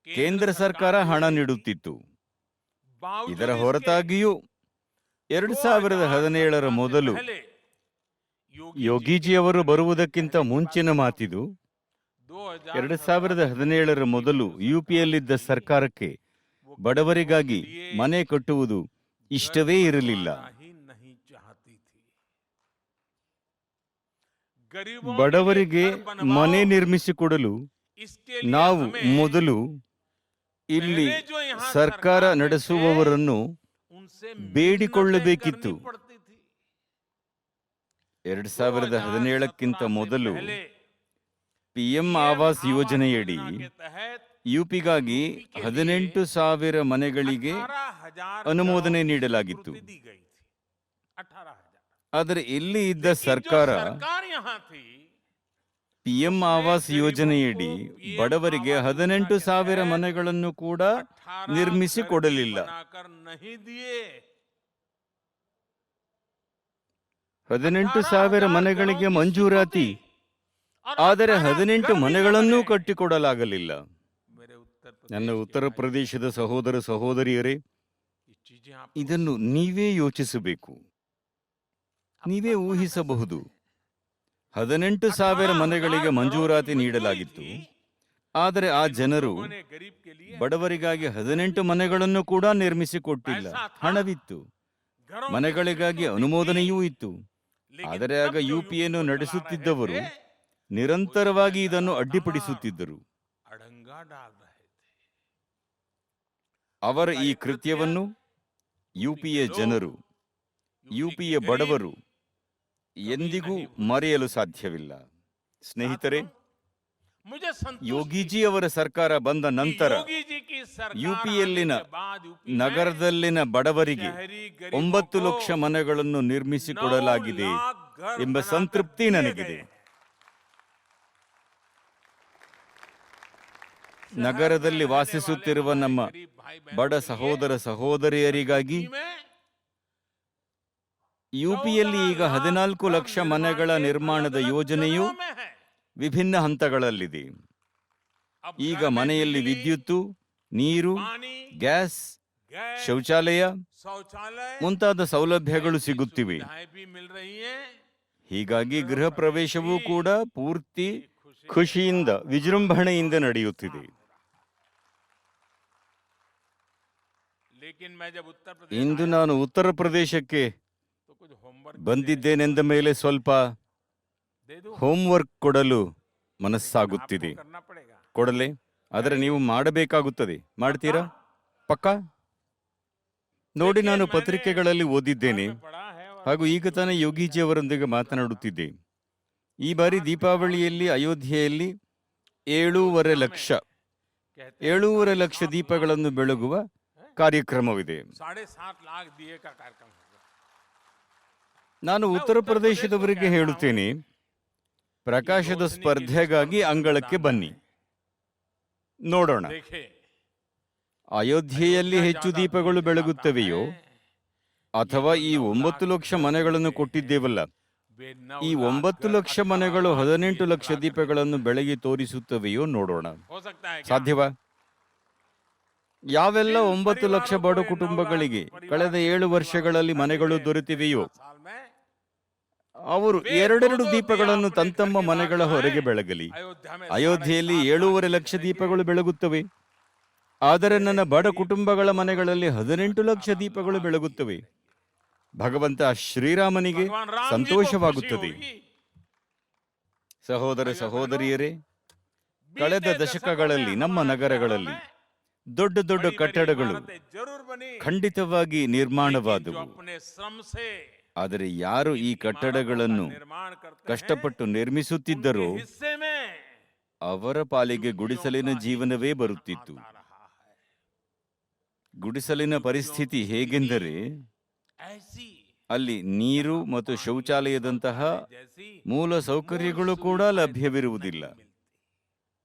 ಕೇಂದ್ರ ಸರ್ಕಾರ ಹಣ ನೀಡುತ್ತಿತ್ತು. ಇದರ ಹೊರತಾಗಿಯೂ 2017ರ ಮೊದಲು ಯೋಗಿಜಿಯವರು ಬರುವುದಕ್ಕಿಂತ ಮುಂಚಿನ ಮಾತಿದು. 2017ರ ಮೊದಲು ಯುಪಿಯಲ್ಲಿದ್ದ ಸರ್ಕಾರಕ್ಕೆ ಬಡವರಿಗಾಗಿ ಮನೆ ಕಟ್ಟುವುದು ಇಷ್ಟವೇ ಇರಲಿಲ್ಲ. ಬಡವರಿಗೆ ಮನೆ ನಿರ್ಮಿಸಿಕೊಡಲು ನಾವು ಮೊದಲು ಇಲ್ಲಿ ಸರ್ಕಾರ ನಡೆಸುವವರನ್ನು ಬೇಡಿಕೊಳ್ಳಬೇಕಿತ್ತು. 2017ಕ್ಕಿಂತ ಮೊದಲು ಪಿಎಂ ಆವಾಸ್ ಯೋಜನೆಯಡಿ ಯುಪಿಗಾಗಿ 18,000 ಮನೆಗಳಿಗೆ ಅನುಮೋದನೆ ನೀಡಲಾಗಿತ್ತು. ಆದರೆ ಇಲ್ಲಿ ಇದ್ದ ಸರ್ಕಾರ ಪಿಎಂ ಆವಾಸ್ ಯೋಜನೆಯಡಿ ಬಡವರಿಗೆ 18,000 ಮನೆಗಳನ್ನು ಕೂಡ ನಿರ್ಮಿಸಿಕೊಡಲಿಲ್ಲ. 18,000 ಮನೆಗಳಿಗೆ ಮಂಜೂರಾತಿ, ಆದರೆ 18 ಮನೆಗಳನ್ನೂ ಕಟ್ಟಿಕೊಡಲಾಗಲಿಲ್ಲ. ನನ್ನ ಉತ್ತರ ಪ್ರದೇಶದ ಸಹೋದರ ಸಹೋದರಿಯರೇ, ಇದನ್ನು ನೀವೇ ಯೋಚಿಸಬೇಕು. ನೀವೇ ಊಹಿಸಬಹುದು. 18,000 ಮನೆಗಳಿಗೆ ಮಂಜೂರಾತಿ ನೀಡಲಾಗಿತ್ತು, ಆದರೆ ಆ ಜನರು ಬಡವರಿಗಾಗಿ 18 ಮನೆಗಳನ್ನು ಕೂಡ ನಿರ್ಮಿಸಿಕೊಟ್ಟಿಲ್ಲ. ಹಣವಿತ್ತು, ಮನೆಗಳಿಗಾಗಿ ಅನುಮೋದನೆಯೂ ಇತ್ತು. ಆದರೆ ಆಗ ಯುಪಿಯನ್ನು ನಡೆಸುತ್ತಿದ್ದವರು ನಿರಂತರವಾಗಿ ಇದನ್ನು ಅಡ್ಡಿಪಡಿಸುತ್ತಿದ್ದರು. ಅವರ ಈ ಕೃತ್ಯವನ್ನು ಯುಪಿಯ ಜನರು, ಯುಪಿಯ ಬಡವರು ಎಂದಿಗೂ ಮರೆಯಲು ಸಾಧ್ಯವಿಲ್ಲ. ಸ್ನೇಹಿತರೆ, ಯೋಗಿಜಿ ಅವರ ಸರ್ಕಾರ ಬಂದ ನಂತರ ಯುಪಿಯಲ್ಲಿನ ನಗರದಲ್ಲಿನ ಬಡವರಿಗೆ 9 ಲಕ್ಷ ಮನೆಗಳನ್ನು ನಿರ್ಮಿಸಿಕೊಡಲಾಗಿದೆ ಎಂಬ ಸಂತೃಪ್ತಿ ನನಗಿದೆ. ನಗರದಲ್ಲಿ ವಾಸಿಸುತ್ತಿರುವ ನಮ್ಮ ಬಡ ಸಹೋದರ ಸಹೋದರಿಯರಿಗಾಗಿ ಯುಪಿಯಲ್ಲಿ ಈಗ 14 ಲಕ್ಷ ಮನೆಗಳ ನಿರ್ಮಾಣದ ಯೋಜನೆಯು ವಿಭಿನ್ನ ಹಂತಗಳಲ್ಲಿದೆ. ಈಗ ಮನೆಯಲ್ಲಿ ವಿದ್ಯುತ್ತು, ನೀರು, ಗ್ಯಾಸ್, ಶೌಚಾಲಯ ಮುಂತಾದ ಸೌಲಭ್ಯಗಳು ಸಿಗುತ್ತಿವೆ. ಹೀಗಾಗಿ ಗೃಹ ಪ್ರವೇಶವೂ ಕೂಡ ಪೂರ್ತಿ ಖುಷಿಯಿಂದ, ವಿಜೃಂಭಣೆಯಿಂದ ನಡೆಯುತ್ತಿದೆ. ಇಂದು ನಾನು ಉತ್ತರ ಪ್ರದೇಶಕ್ಕೆ कुछ होमवर्क ಬಂದಿದ್ದೇನೆಂದ ಮೇಲೆ ಸ್ವಲ್ಪ दे दूं ಹೋಮ್ವರ್ಕ್ ಕೊಡಲು ಮನಸ್ಸಾಗುತ್ತಿದೆ. आपको करना पड़ेगा ಕೊಡಲೆ? ಆದರೆ ನೀವು ಮಾಡಬೇಕಾಗುತ್ತದೆ. ಮಾಡ್ತೀರಾ? ಪಕ್ಕಾ? ನೋಡಿ, ನಾನು ಪತ್ರಿಕೆಗಳಲ್ಲಿ ಓದಿದ್ದೇನೆ पढ़ा है और ಹಾಗೂ ಈಗ ತಾನೇ ಯೋಗೀಜಿ ಅವರೊಂದಿಗೆ ಮಾತನಾಡುತ್ತಿದ್ದೆ. ಈ ಬಾರಿ ದೀಪಾವಳಿಯಲ್ಲಿ ಅಯೋಧ್ಯೆಯಲ್ಲಿ 7.5 ಲಕ್ಷ कहते 7.5 ಲಕ್ಷ ದೀಪಗಳನ್ನು ಬೆಳಗುವ ಕಾರ್ಯಕ್ರಮವಿದೆ. 7.5 लाख दिए का कार्यक्रम होगा ನಾನು ಉತ್ತರ ಪ್ರದೇಶದವರಿಗೆ ಹೇಳುತ್ತೇನೆ, ಪ್ರಕಾಶದ ಸ್ಪರ್ಧೆಗಾಗಿ ಅಂಗಳಕ್ಕೆ ಬನ್ನಿ, ನೋಡೋಣ. देखे ಅಯೋಧ್ಯೆಯಲ್ಲಿ ಹೆಚ್ಚು ದೀಪಗಳು ಬೆಳಗುತ್ತವೆಯೋ ಅಥವಾ ಈ 9 ಲಕ್ಷ ಮನೆಗಳನ್ನು ಕೊಟ್ಟಿದ್ದೇವಲ್ಲ, वे ಈ 9 ಲಕ್ಷ ಮನೆಗಳು 18 ಲಕ್ಷ ದೀಪಗಳನ್ನು ಬೆಳಗಿ ತೋರಿಸುತ್ತವೆಯೋ ನೋಡೋಣ. हो सकता है क्या ಸಾಧ್ಯವಾ? ಯಾವೆಲ್ಲ 9 ಲಕ್ಷ ಬಡ ಕುಟುಂಬಗಳಿಗೆ ಕಳೆದ 7 ವರ್ಷಗಳಲ್ಲಿ ಮನೆಗಳು ದೊರೆತಿವೆಯೋ साल में ಅವರು 2 ದೀಪಗಳನ್ನು ತಮ್ಮ ಮನೆಗಳ ಹೊರಗೆ ಬೆಳಗಲಿ. अयोध्या में ಅಯೋಧ್ಯೆಯಲ್ಲಿ 7.5 ಲಕ್ಷ ದೀಪಗಳು ಬೆಳಗುತ್ತವೆ, ಆದರೆ ನನ್ನ ಬಡ ಕುಟುಂಬಗಳ ಮನೆಗಳಲ್ಲಿ 18 ಲಕ್ಷ ದೀಪಗಳು ಬೆಳಗುತ್ತವೆ. ಭಗವಂತ ಶ್ರೀರಾಮನಿಗೆ भगवान राम जी को खुशी ಸಂತೋಷವಾಗುತ್ತದೆ. होगी। ಸಹೋದರ ಸಹೋದರಿಯರೇ, ಕಳೆದ बीते ದಶಕಗಳಲ್ಲಿ दशकों में ನಮ್ಮ हमारे ನಗರಗಳಲ್ಲಿ शहरों में ದೊಡ್ಡ ದೊಡ್ಡ बड़ी-बड़ी ಕಟ್ಟಡಗಳು इमारतें जरूर बनी, ಖಂಡಿತವಾಗಿ लेकिन जो ನಿರ್ಮಾಣವಾದವು. अपने श्रम से ಆದರೆ ಯಾರು ಈ ಕಟ್ಟಡಗಳನ್ನು निर्माण करते हैं, ಕಷ್ಟಪಟ್ಟು ನಿರ್ಮಿಸುತ್ತಿದ್ದರೋ उनके हिस्से में ಅವರ ಪಾಲಿಗೆ ಗುಡಿಸಲಿನ ಜೀವನವೇ ಬರುತ್ತಿತ್ತು. आता रहा है। ಗುಡಿಸಲಿನ ಪರಿಸ್ಥಿತಿ ಹೇಗೆಂದರೆ ऐसी ಅಲ್ಲಿ ನೀರು ಮತ್ತು ಶೌಚಾಲಯದಂತಹ जैसी ಮೂಲ ಸೌಕರ್ಯಗಳು ಕೂಡ ಲಭ್ಯವಿರುವುದಿಲ್ಲ.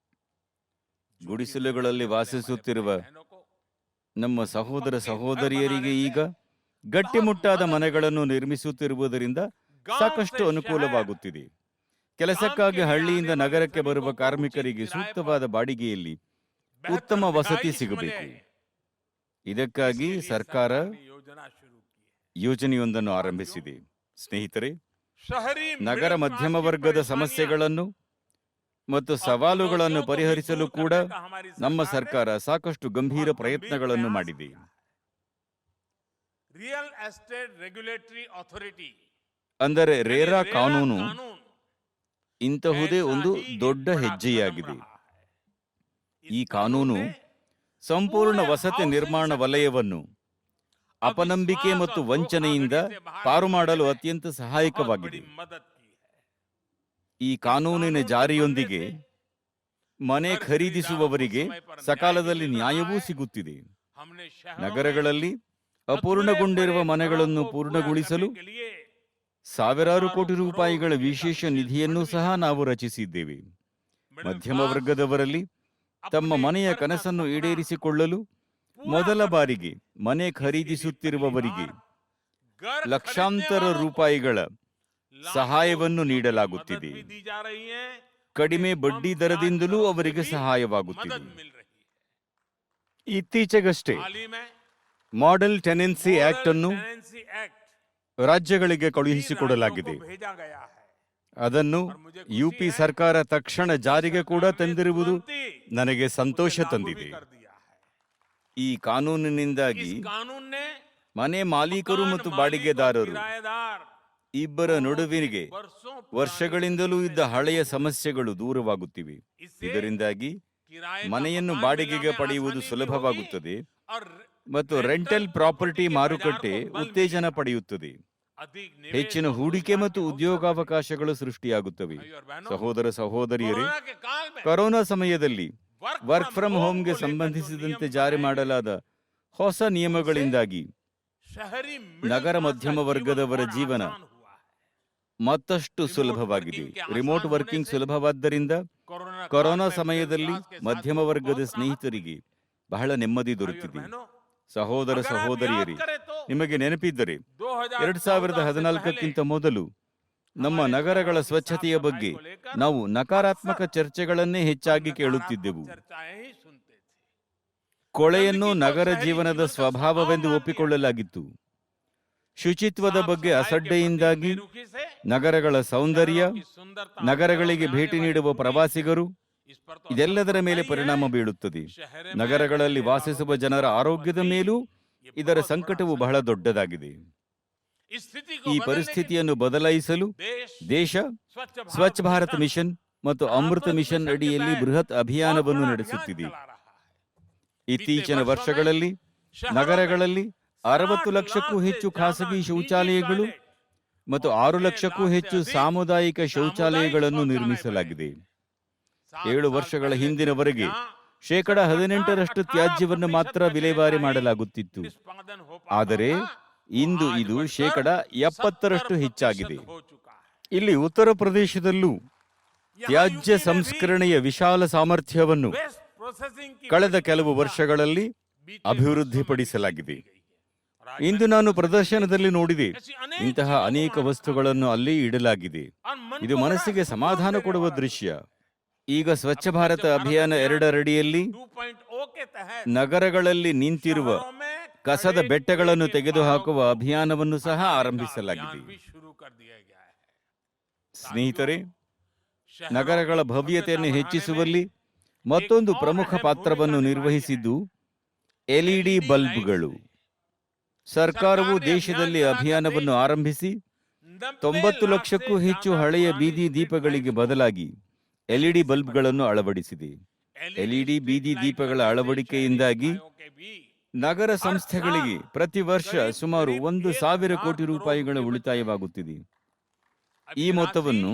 ಗುಡಿಸಲುಗಳಲ್ಲಿ ವಾಸಿಸುತ್ತಿರುವ बहनों को ನಮ್ಮ ಸಹೋದರ ಸಹೋದರಿಯರಿಗೆ ಈಗ ಗಟ್ಟಿಮುಟ್ಟಾದ ಮನೆಗಳನ್ನು ನಿರ್ಮಿಸುತ್ತಿರುವುದರಿಂದ ಸಾಕಷ್ಟು ಅನುಕೂಲವಾಗುತ್ತಿದೆ. ಕೆಲಸಕ್ಕಾಗಿ ಹಳ್ಳಿಯಿಂದ ನಗರಕ್ಕೆ ಬರುವ ಕಾರ್ಮಿಕರಿಗೆ ಸೂಕ್ತವಾದ ಬಾಡಿಗೆಯಲ್ಲಿ ಉತ್ತಮ ವಸತಿ ಸಿಗಬೇಕು. ಇದಕ್ಕಾಗಿ ಸರ್ಕಾರ योजना शुरू की है। ಯೋಜನೆಯೊಂದನ್ನು ಆರಂಭಿಸಿದೆ. ಸ್ನೇಹಿತರೆ, शहरी ನಗರ middle ಮಧ್ಯಮ class की ವರ್ಗದ परेशानियां ಸಮಸ್ಯೆಗಳನ್ನು ಮತ್ತು ಸವಾಲುಗಳನ್ನು ಪರಿಹರಿಸಲು ಕೂಡ ನಮ್ಮ ಸರ್ಕಾರ ಸಾಕಷ್ಟು ಗಂಭೀರ ಪ್ರಯತ್ನಗಳನ್ನು ಮಾಡಿದೆ. रियल एस्टेट रेगुलेटरी अथॉरिटी ಅಂದರೆ ರೇರಾ ಕಾನೂನು कानून ಇಂತಹುದೇ ಒಂದು ऐसा ही ದೊಡ್ಡ एक बड़ा ಹೆಜ್ಜೆಯಾಗಿದೆ. कदम रहा है। ಈ इस ಕಾನೂನು कानून ने ಸಂಪೂರ್ಣ ಪೂರೆ ವಸತಿ housing ನಿರ್ಮಾಣ sector ವಲಯವನ್ನು ಅಪನಂಬಿಕೆ अविश्वास ಮತ್ತು और ವಂಚನೆಯಿಂದ धोखाधड़ी से बाहर ಪಾರು ಮಾಡಲು निकलने में ಅತ್ಯಂತ बहुत ಸಹಾಯಕವಾಗಿದೆ. बड़ी मदद की है। ಈ ಕಾನೂನಿನ ಜಾರಿಯೊಂದಿಗೆ ಮನೆ ಖರೀದಿಸುವವರಿಗೆ ಸಕಾಲದಲ್ಲಿ ನ್ಯಾಯವೂ ಸಿಗುತ್ತಿದೆ. हमने शहरों ನಗರಗಳಲ್ಲಿ में ಅಪೂರ್ಣಗೊಂಡಿರುವ अधूरे ಮನೆಗಳನ್ನು पड़े ಪೂರ್ಣಗೊಳಿಸಲು पूरा करने के लिए ಸಾವಿರಾರು ಕೋಟಿ ರೂಪಾಯಿಗಳ ವಿಶೇಷ ನಿಧಿಯನ್ನು ಸಹ ನಾವು ರಚಿಸಿದ್ದೇವೆ. ಮಧ್ಯಮ ವರ್ಗದವರಲ್ಲಿ ತಮ್ಮ ಮನೆಯ ಕನಸನ್ನು ಈಡೇರಿಸಿಕೊಳ್ಳಲು ಮೊದಲ ಬಾರಿಗೆ ಮನೆ ಖರೀದಿಸುತ್ತಿರುವವರಿಗೆ घर ಲಕ್ಷಾಂತರ खरीदने वालों ರೂಪಾಯಿಗಳ को ಸಹಾಯವನ್ನು लाखों ನೀಡಲಾಗುತ್ತಿದೆ. मदद भी दी जा रही है। ಕಡಿಮೆ कम ಬಡ್ಡಿ ब्याज ದರದಿಂದಲೂ दरों से ಅವರಿಗೆ भी ಸಹಾಯವಾಗುತ್ತಿದೆ. मदद मिल रही है। ಇತ್ತೀಚೆಗಷ್ಟೇ हाल ही में ಮಾಡೆಲ್ ಟೆನೆನ್ಸಿ ಆಕ್ಟ್ ಅನ್ನು टेनेंसी एक्ट ರಾಜ್ಯಗಳಿಗೆ ಕಳುಹಿಸಿಕೊಡಲಾಗಿದೆ. को भेजा गया है। ಅದನ್ನು ಯುಪಿ ಸರ್ಕಾರ ತಕ್ಷಣ ಜಾರಿಗೆ ಕೂಡ ತಂದಿರುವುದು ನನಗೆ ಸಂತೋಷ ತಂದಿದೆ. कर दिया है। ಈ ಕಾನೂನಿನಿಂದಾಗಿ इस कानून ने ಮನೆ ಮಾಲೀಕರು मकान ಮತ್ತು मालिक और ಬಾಡಿಗೆದಾರರು किराएदार ಇಬ್ಬರ ನಡುವಿಗೆ वर्षों ವರ್ಷಗಳಿಂದಲೂ ಇದ್ದ ಹಳೆಯ ಸಮಸ್ಯೆಗಳು ದೂರವಾಗುತ್ತಿವೆ. इससे ಇದರಿಂದಾಗಿ किराए का ಮನೆಯನ್ನು मकान ಬಾಡಿಗೆಗೆ मिलने में ಪಡೆಯುವುದು आसानी भी ಸುಲಭವಾಗುತ್ತದೆ होगी और ಮತ್ತು rental ರೆಂಟಲ್ ಪ್ರಾಪರ್ಟಿ property के ಮಾರುಕಟ್ಟೆ बाजार को बल ಉತ್ತೇಜನ मिलेगा। ಪಡೆಯುತ್ತದೆ. अधिक निवेश ಹೆಚ್ಚಿನ और ಹೂಡಿಕೆ रोजगार ಮತ್ತು के अवसर ಉದ್ಯೋಗಾವಕಾಶಗಳು ಸೃಷ್ಟಿಯಾಗುತ್ತವೆ. भाइयों और बहनों, ಸಹೋದರ ಸಹೋದರಿಯರೇ, कोरोना के काल में ಕೊರೋನಾ ಸಮಯದಲ್ಲಿ ವರ್ಕ್ ಫ್ರಮ್ home ಹೋಮ್ಗೆ को लेकर जो ಸಂಬಂಧಿಸಿದಂತೆ नियम ಜಾರಿ बनाए ಮಾಡಲಾದ ಹೊಸ ನಿಯಮಗಳಿಂದಾಗಿ गए, शहरी middle ನಗರ class ಮಧ್ಯಮ का ವರ್ಗದವರ जीवन ಜೀವನ आसान हुआ है। ಮತ್ತಷ್ಟು ಸುಲಭವಾಗಿದೆ. ರಿಮೋಟ್ ವರ್ಕಿಂಗ್ ಸುಲಭವಾದ್ದರಿಂದ कोरोना काल ಕೊರೋನಾ में ಸಮಯದಲ್ಲಿ middle class के ಮಧ್ಯಮ साथियों को ವರ್ಗದ बहुत ಸ್ನೇಹಿತರಿಗೆ ಬಹಳ ನೆಮ್ಮದಿ राहत। भाइयों और ದೊರೆತಿದೆ. बहनों, ಸಹೋದರ अगर आप ಸಹೋದರಿಯರೇ, याद करें तो ನಿಮಗೆ ನೆನಪಿದ್ದರೆ 2014 2014ಕ್ಕಿಂತ ಮೊದಲು ನಮ್ಮ ನಗರಗಳ ಸ್ವಚ್ಛತೆಯ ಬಗ್ಗೆ ನಾವು ನಕಾರಾತ್ಮಕ ಚರ್ಚೆಗಳನ್ನೇ ಹೆಚ್ಚಾಗಿ ಕೇಳುತ್ತಿದ್ದೆವು. चर्चाएं ही सुनते थे। ಕೊಳೆಯನ್ನು ನಗರ ಜೀವನದ ಸ್ವಭಾವವೆಂದು ಒಪ್ಪಿಕೊಳ್ಳಲಾಗಿತ್ತು. ಶುಚಿತ್ವದ ಬಗ್ಗೆ ಅಸಡ್ಡೆಯಿಂದಾಗಿ बेरुखी से ನಗರಗಳ ಸೌಂದರ್ಯ, शहरों की सुंदरता ನಗರಗಳಿಗೆ और ಭೇಟಿ आने ನೀಡುವ वाली ಪ್ರವಾಸಿಗರು इस पर तो ಇದೆಲ್ಲದರ ಮೇಲೆ असर ಪರಿಣಾಮ पड़ता ही है। ಬೀಳುತ್ತದೆ. शहर में ನಗರಗಳಲ್ಲಿ रहने ವಾಸಿಸುವ वालों ಜನರ के ಆರೋಗ್ಯದ ऊपर भी ಮೇಲೂ ये ಇದರ बहुत ಸಂಕಟವು बड़ा ಬಹಳ असर ದೊಡ್ಡದಾಗಿದೆ. इस स्थिति ಈ को बदलने के ಪರಿಸ್ಥಿತಿಯನ್ನು ಬದಲಾಯಿಸಲು देश ದೇಶ ಸ್ವಚ್ಛ ಭಾರತ್ ಮಿಷನ್ ಮತ್ತು ಅಮೃತ ಮಿಷನ್ ಅಡಿಯಲ್ಲಿ ಬೃಹತ್ ಅಭಿಯಾನವನ್ನು ನಡೆಸುತ್ತಿದೆ. ಇತ್ತೀಚಿನ ವರ್ಷಗಳಲ್ಲಿ ನಗರಗಳಲ್ಲಿ 60 ಲಕ್ಷಕ್ಕೂ ಹೆಚ್ಚು ಖಾಸಗಿ ಶೌಚಾಲಯಗಳು ಮತ್ತು 6 ಲಕ್ಷಕ್ಕೂ ಹೆಚ್ಚು ಸಾಮುದಾಯಿಕ ಶೌಚಾಲಯಗಳನ್ನು ನಿರ್ಮಿಸಲಾಗಿದೆ. 7 ವರ್ಷಗಳ ಹಿಂದಿನವರೆಗೆ ಶೇಕಡ 18ರಷ್ಟು ತ್ಯಾಜ್ಯವನ್ನು ಮಾತ್ರ ವಿಲೇವಾರಿ ಮಾಡಲಾಗುತ್ತಿತ್ತು. ಆದರೆ ಇಂದು ಇದು ಶೇಕಡ 70ರಷ್ಟು ಹೆಚ್ಚಾಗಿದೆ. ಇಲ್ಲಿ ಉತ್ತರ ಪ್ರದೇಶದಲ್ಲೂ ತ್ಯಾಜ್ಯ ಸಂಸ್ಕರಣೆಯ ವಿಶಾಲ ಸಾಮರ್ಥ್ಯವನ್ನು ಕಳೆದ ಕೆಲವು ವರ್ಷಗಳಲ್ಲಿ ಅಭಿವೃದ್ಧಿಪಡಿಸಲಾಗಿದೆ. ಇಂದು ನಾನು ಪ್ರದರ್ಶನದಲ್ಲಿ ನೋಡಿದೆ, ಇಂತಹ ಅನೇಕ ವಸ್ತುಗಳನ್ನು ಅಲ್ಲಿ ಇಡಲಾಗಿದೆ. ಇದು ಮನಸ್ಸಿಗೆ ಸಮಾಧಾನ ಕೊಡುವ ದೃಶ್ಯ. ಈಗ ಸ್ವಚ್ಛ ಭಾರತ ಅಭಿಯಾನ 2 ಅಡಿಯಲ್ಲಿ ನಗರಗಳಲ್ಲಿ ನಿಂತಿರುವ ಕಸದ ಬೆಟ್ಟಗಳನ್ನು ತೆಗೆದುಹಾಕುವ ಅಭಿಯಾನವನ್ನು ಸಹ ಆರಂಭಿಸಲಾಗಿದೆ. ಸ್ನೇಹಿತರೆ, ನಗರಗಳ ಭವ್ಯತೆಯನ್ನು ಹೆಚ್ಚಿಸುವಲ್ಲಿ ಮತ್ತೊಂದು ಪ್ರಮುಖ ಪಾತ್ರವನ್ನು ನಿರ್ವಹಿಸಿದ್ದು ಎಲ್ಇಡಿ ಬಲ್ಬ್ಗಳು. ಸರ್ಕಾರವು ದೇಶದಲ್ಲಿ ಅಭಿಯಾನವನ್ನು ಆರಂಭಿಸಿ 90 ಲಕ್ಷಕ್ಕೂ ಹೆಚ್ಚು ಹಳೆಯ ಬೀದಿ ದೀಪಗಳಿಗೆ ಬದಲಾಗಿ ಎಲ್ಇಡಿ ಬಲ್ಬ್ಗಳನ್ನು ಅಳವಡಿಸಿದೆ. ಎಲ್ಇಡಿ ಬೀದಿ ದೀಪಗಳ ಅಳವಡಿಕೆಯಿಂದಾಗಿ ನಗರ ಸಂಸ್ಥೆಗಳಿಗೆ ಪ್ರತಿ ವರ್ಷ ಸುಮಾರು 1,000 ಕೋಟಿ ರೂಪಾಯಿಗಳ ಉಳಿತಾಯವಾಗುತ್ತಿದೆ. ಈ ಮೊತ್ತವನ್ನು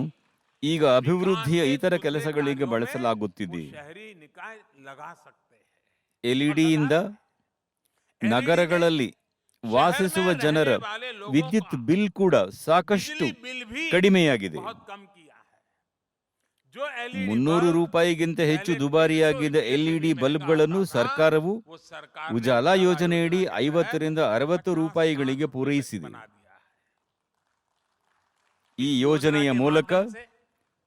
ಈಗ ಅಭಿವೃದ್ಧಿಯ ಇತರ ಕೆಲಸಗಳಿಗೆ ಬಳಸಲಾಗುತ್ತಿದೆ. ಎಲ್ಇಡಿಯಿಂದ ನಗರಗಳಲ್ಲಿ ವಾಸಿಸುವ ಜನರ ವಿದ್ಯುತ್ ಬಿಲ್ ಕೂಡ ಸಾಕಷ್ಟು ಕಡಿಮೆಯಾಗಿದೆ. 300 ರೂಪಾಯಿಗಿಂತ ಹೆಚ್ಚು ದುಬಾರಿಯಾಗಿದ್ದ ಎಲ್ಇಡಿ ಬಲ್ಬ್ಗಳನ್ನು ಸರ್ಕಾರವು ಉಜಾಲಾ ಯೋಜನೆಯಡಿ 50 ರಿಂದ 60 ರೂಪಾಯಿಗಳಿಗೆ ಪೂರೈಸಿದೆ. ಈ ಯೋಜನೆಯ ಮೂಲಕ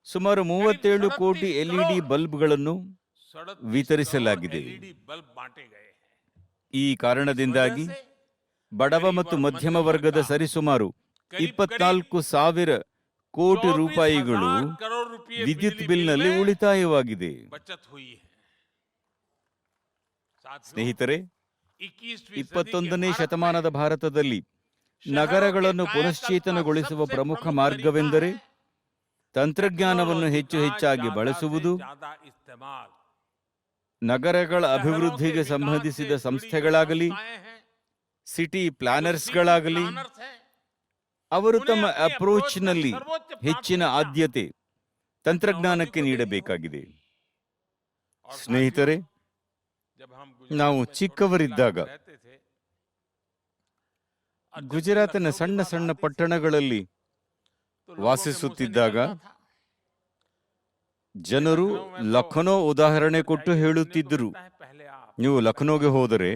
ಸುಮಾರು 37 ಕೋಟಿ ಎಲ್ಇಡಿ ಬಲ್ಬ್ಗಳನ್ನು ವಿತರಿಸಲಾಗಿದೆ. ಈ ಕಾರಣದಿಂದಾಗಿ ಬಡವ ಮತ್ತು ಮಧ್ಯಮ ವರ್ಗದ ಸರಿಸುಮಾರು 24,000 ಕೋಟಿ ರೂಪಾಯಿಗಳು ವಿದ್ಯುತ್ ಬಿಲ್ನಲ್ಲಿ ಉಳಿತಾಯವಾಗಿದೆ. ಸ್ನೇಹಿತರೆ, 21ನೇ ಶತಮಾನದ ಭಾರತದಲ್ಲಿ ನಗರಗಳನ್ನು ಪುನಶ್ಚೇತನಗೊಳಿಸುವ ಪ್ರಮುಖ ಮಾರ್ಗವೆಂದರೆ ತಂತ್ರಜ್ಞಾನವನ್ನು ಹೆಚ್ಚಾಗಿ ಬಳಸುವುದು. ನಗರಗಳ ಅಭಿವೃದ್ಧಿಗೆ ಸಂಬಂಧಿಸಿದ ಸಂಸ್ಥೆಗಳಾಗಲಿ, ಸಿಟಿ ಪ್ಲಾನರ್ಸ್ಗಳಾಗಲಿ, ಅವರು ತಮ್ಮ ಅಪ್ರೋಚ್ನಲ್ಲಿ ಹೆಚ್ಚಿನ ಆದ್ಯತೆ ತಂತ್ರಜ್ಞಾನಕ್ಕೆ ನೀಡಬೇಕಾಗಿದೆ. ಸ್ನೇಹಿತರೆ, ನಾವು ಚಿಕ್ಕವರಿದ್ದಾಗ ಗುಜರಾತಿನ ಸಣ್ಣ ಸಣ್ಣ ಪಟ್ಟಣಗಳಲ್ಲಿ ವಾಸಿಸುತ್ತಿದ್ದಾಗ ಜನರು ಲಖನೌ ಉದಾಹರಣೆ ಕೊಟ್ಟು ಹೇಳುತ್ತಿದ್ದರು, ನೀವು ಲಖನೌಗೆ ಹೋದರೆ.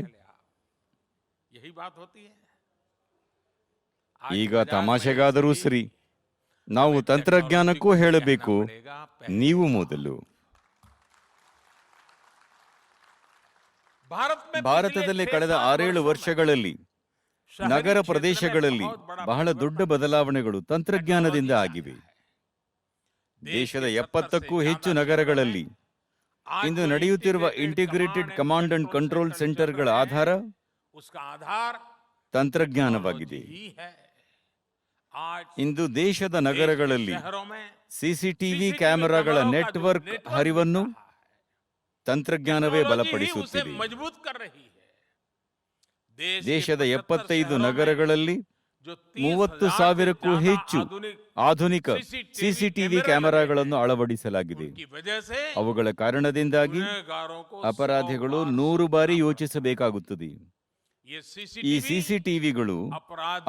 ಈಗ ತಮಾಷೆಗಾದರೂ ಸರಿ, ನಾವು ತಂತ್ರಜ್ಞಾನಕ್ಕೂ ಹೇಳಬೇಕು, ನೀವು ಮೊದಲು. ಭಾರತದಲ್ಲಿ ಕಳೆದ 6-7 ವರ್ಷಗಳಲ್ಲಿ ನಗರ ಪ್ರದೇಶಗಳಲ್ಲಿ ಬಹಳ ದೊಡ್ಡ ಬದಲಾವಣೆಗಳು ತಂತ್ರಜ್ಞಾನದಿಂದ ಆಗಿವೆ. ದೇಶದ 70ಕ್ಕೂ ಹೆಚ್ಚು ನಗರಗಳಲ್ಲಿ ಇಂದು ನಡೆಯುತ್ತಿರುವ ಇಂಟಿಗ್ರೇಟೆಡ್ ಕಮಾಂಡ್ ಅಂಡ್ ಕಂಟ್ರೋಲ್ ಸೆಂಟರ್ಗಳ ಆಧಾರ ತಂತ್ರಜ್ಞಾನವಾಗಿದೆ. ಇಂದು ದೇಶದ ನಗರಗಳಲ್ಲಿ ಸಿಸಿಟಿವಿ ಕ್ಯಾಮೆರಾಗಳ ನೆಟ್ವರ್ಕ್ ಹರಿವನ್ನು ತಂತ್ರಜ್ಞಾನವೇ ಬಲಪಡಿಸುತ್ತಿದೆ. ದೇಶದ 75 ನಗರಗಳಲ್ಲಿ 30,000ಕ್ಕೂ ಹೆಚ್ಚು ಆಧುನಿಕ ಸಿಸಿಟಿವಿ ಕ್ಯಾಮೆರಾಗಳನ್ನು ಅಳವಡಿಸಲಾಗಿದೆ. ಅವುಗಳ ಕಾರಣದಿಂದಾಗಿ ಅಪರಾಧಿಗಳು 100 ಬಾರಿ ಯೋಚಿಸಬೇಕಾಗುತ್ತದೆ. ಈ ಸಿಸಿಟಿವಿಗಳು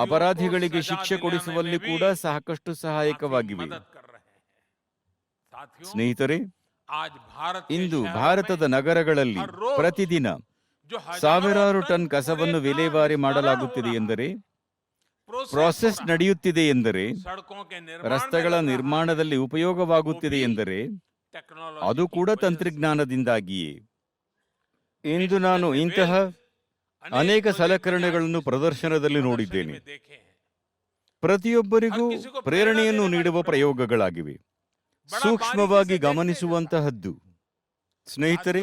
ಅಪರಾಧಿಗಳಿಗೆ ಶಿಕ್ಷೆ ಕೊಡಿಸುವಲ್ಲಿ ಕೂಡ ಸಾಕಷ್ಟು ಸಹಾಯಕವಾಗಿವೆ. ಸ್ನೇಹಿತರೆ, ಇಂದು ಭಾರತದ ನಗರಗಳಲ್ಲಿ ಪ್ರತಿದಿನ ಸಾವಿರಾರು ಟನ್ ಕಸವನ್ನು ವಿಲೇವಾರಿ ಮಾಡಲಾಗುತ್ತಿದೆ ಎಂದರೆ, ಪ್ರಾಸೆಸ್ ನಡೆಯುತ್ತಿದೆ ಎಂದರೆ, ರಸ್ತೆಗಳ ನಿರ್ಮಾಣದಲ್ಲಿ ಉಪಯೋಗವಾಗುತ್ತಿದೆ ಎಂದರೆ ಅದು ಕೂಡ ತಂತ್ರಜ್ಞಾನದಿಂದಾಗಿಯೇ. ಇಂದು ನಾನು ಇಂತಹ ಅನೇಕ ಸಲಕರಣೆಗಳನ್ನು ಪ್ರದರ್ಶನದಲ್ಲಿ ನೋಡಿದ್ದೇನೆ. ಪ್ರತಿಯೊಬ್ಬರಿಗೂ ಪ್ರೇರಣೆಯನ್ನು ನೀಡುವ ಪ್ರಯೋಗಗಳಾಗಿವೆ, ಸೂಕ್ಷ್ಮವಾಗಿ ಗಮನಿಸುವಂತಹದ್ದು. ಸ್ನೇಹಿತರೆ,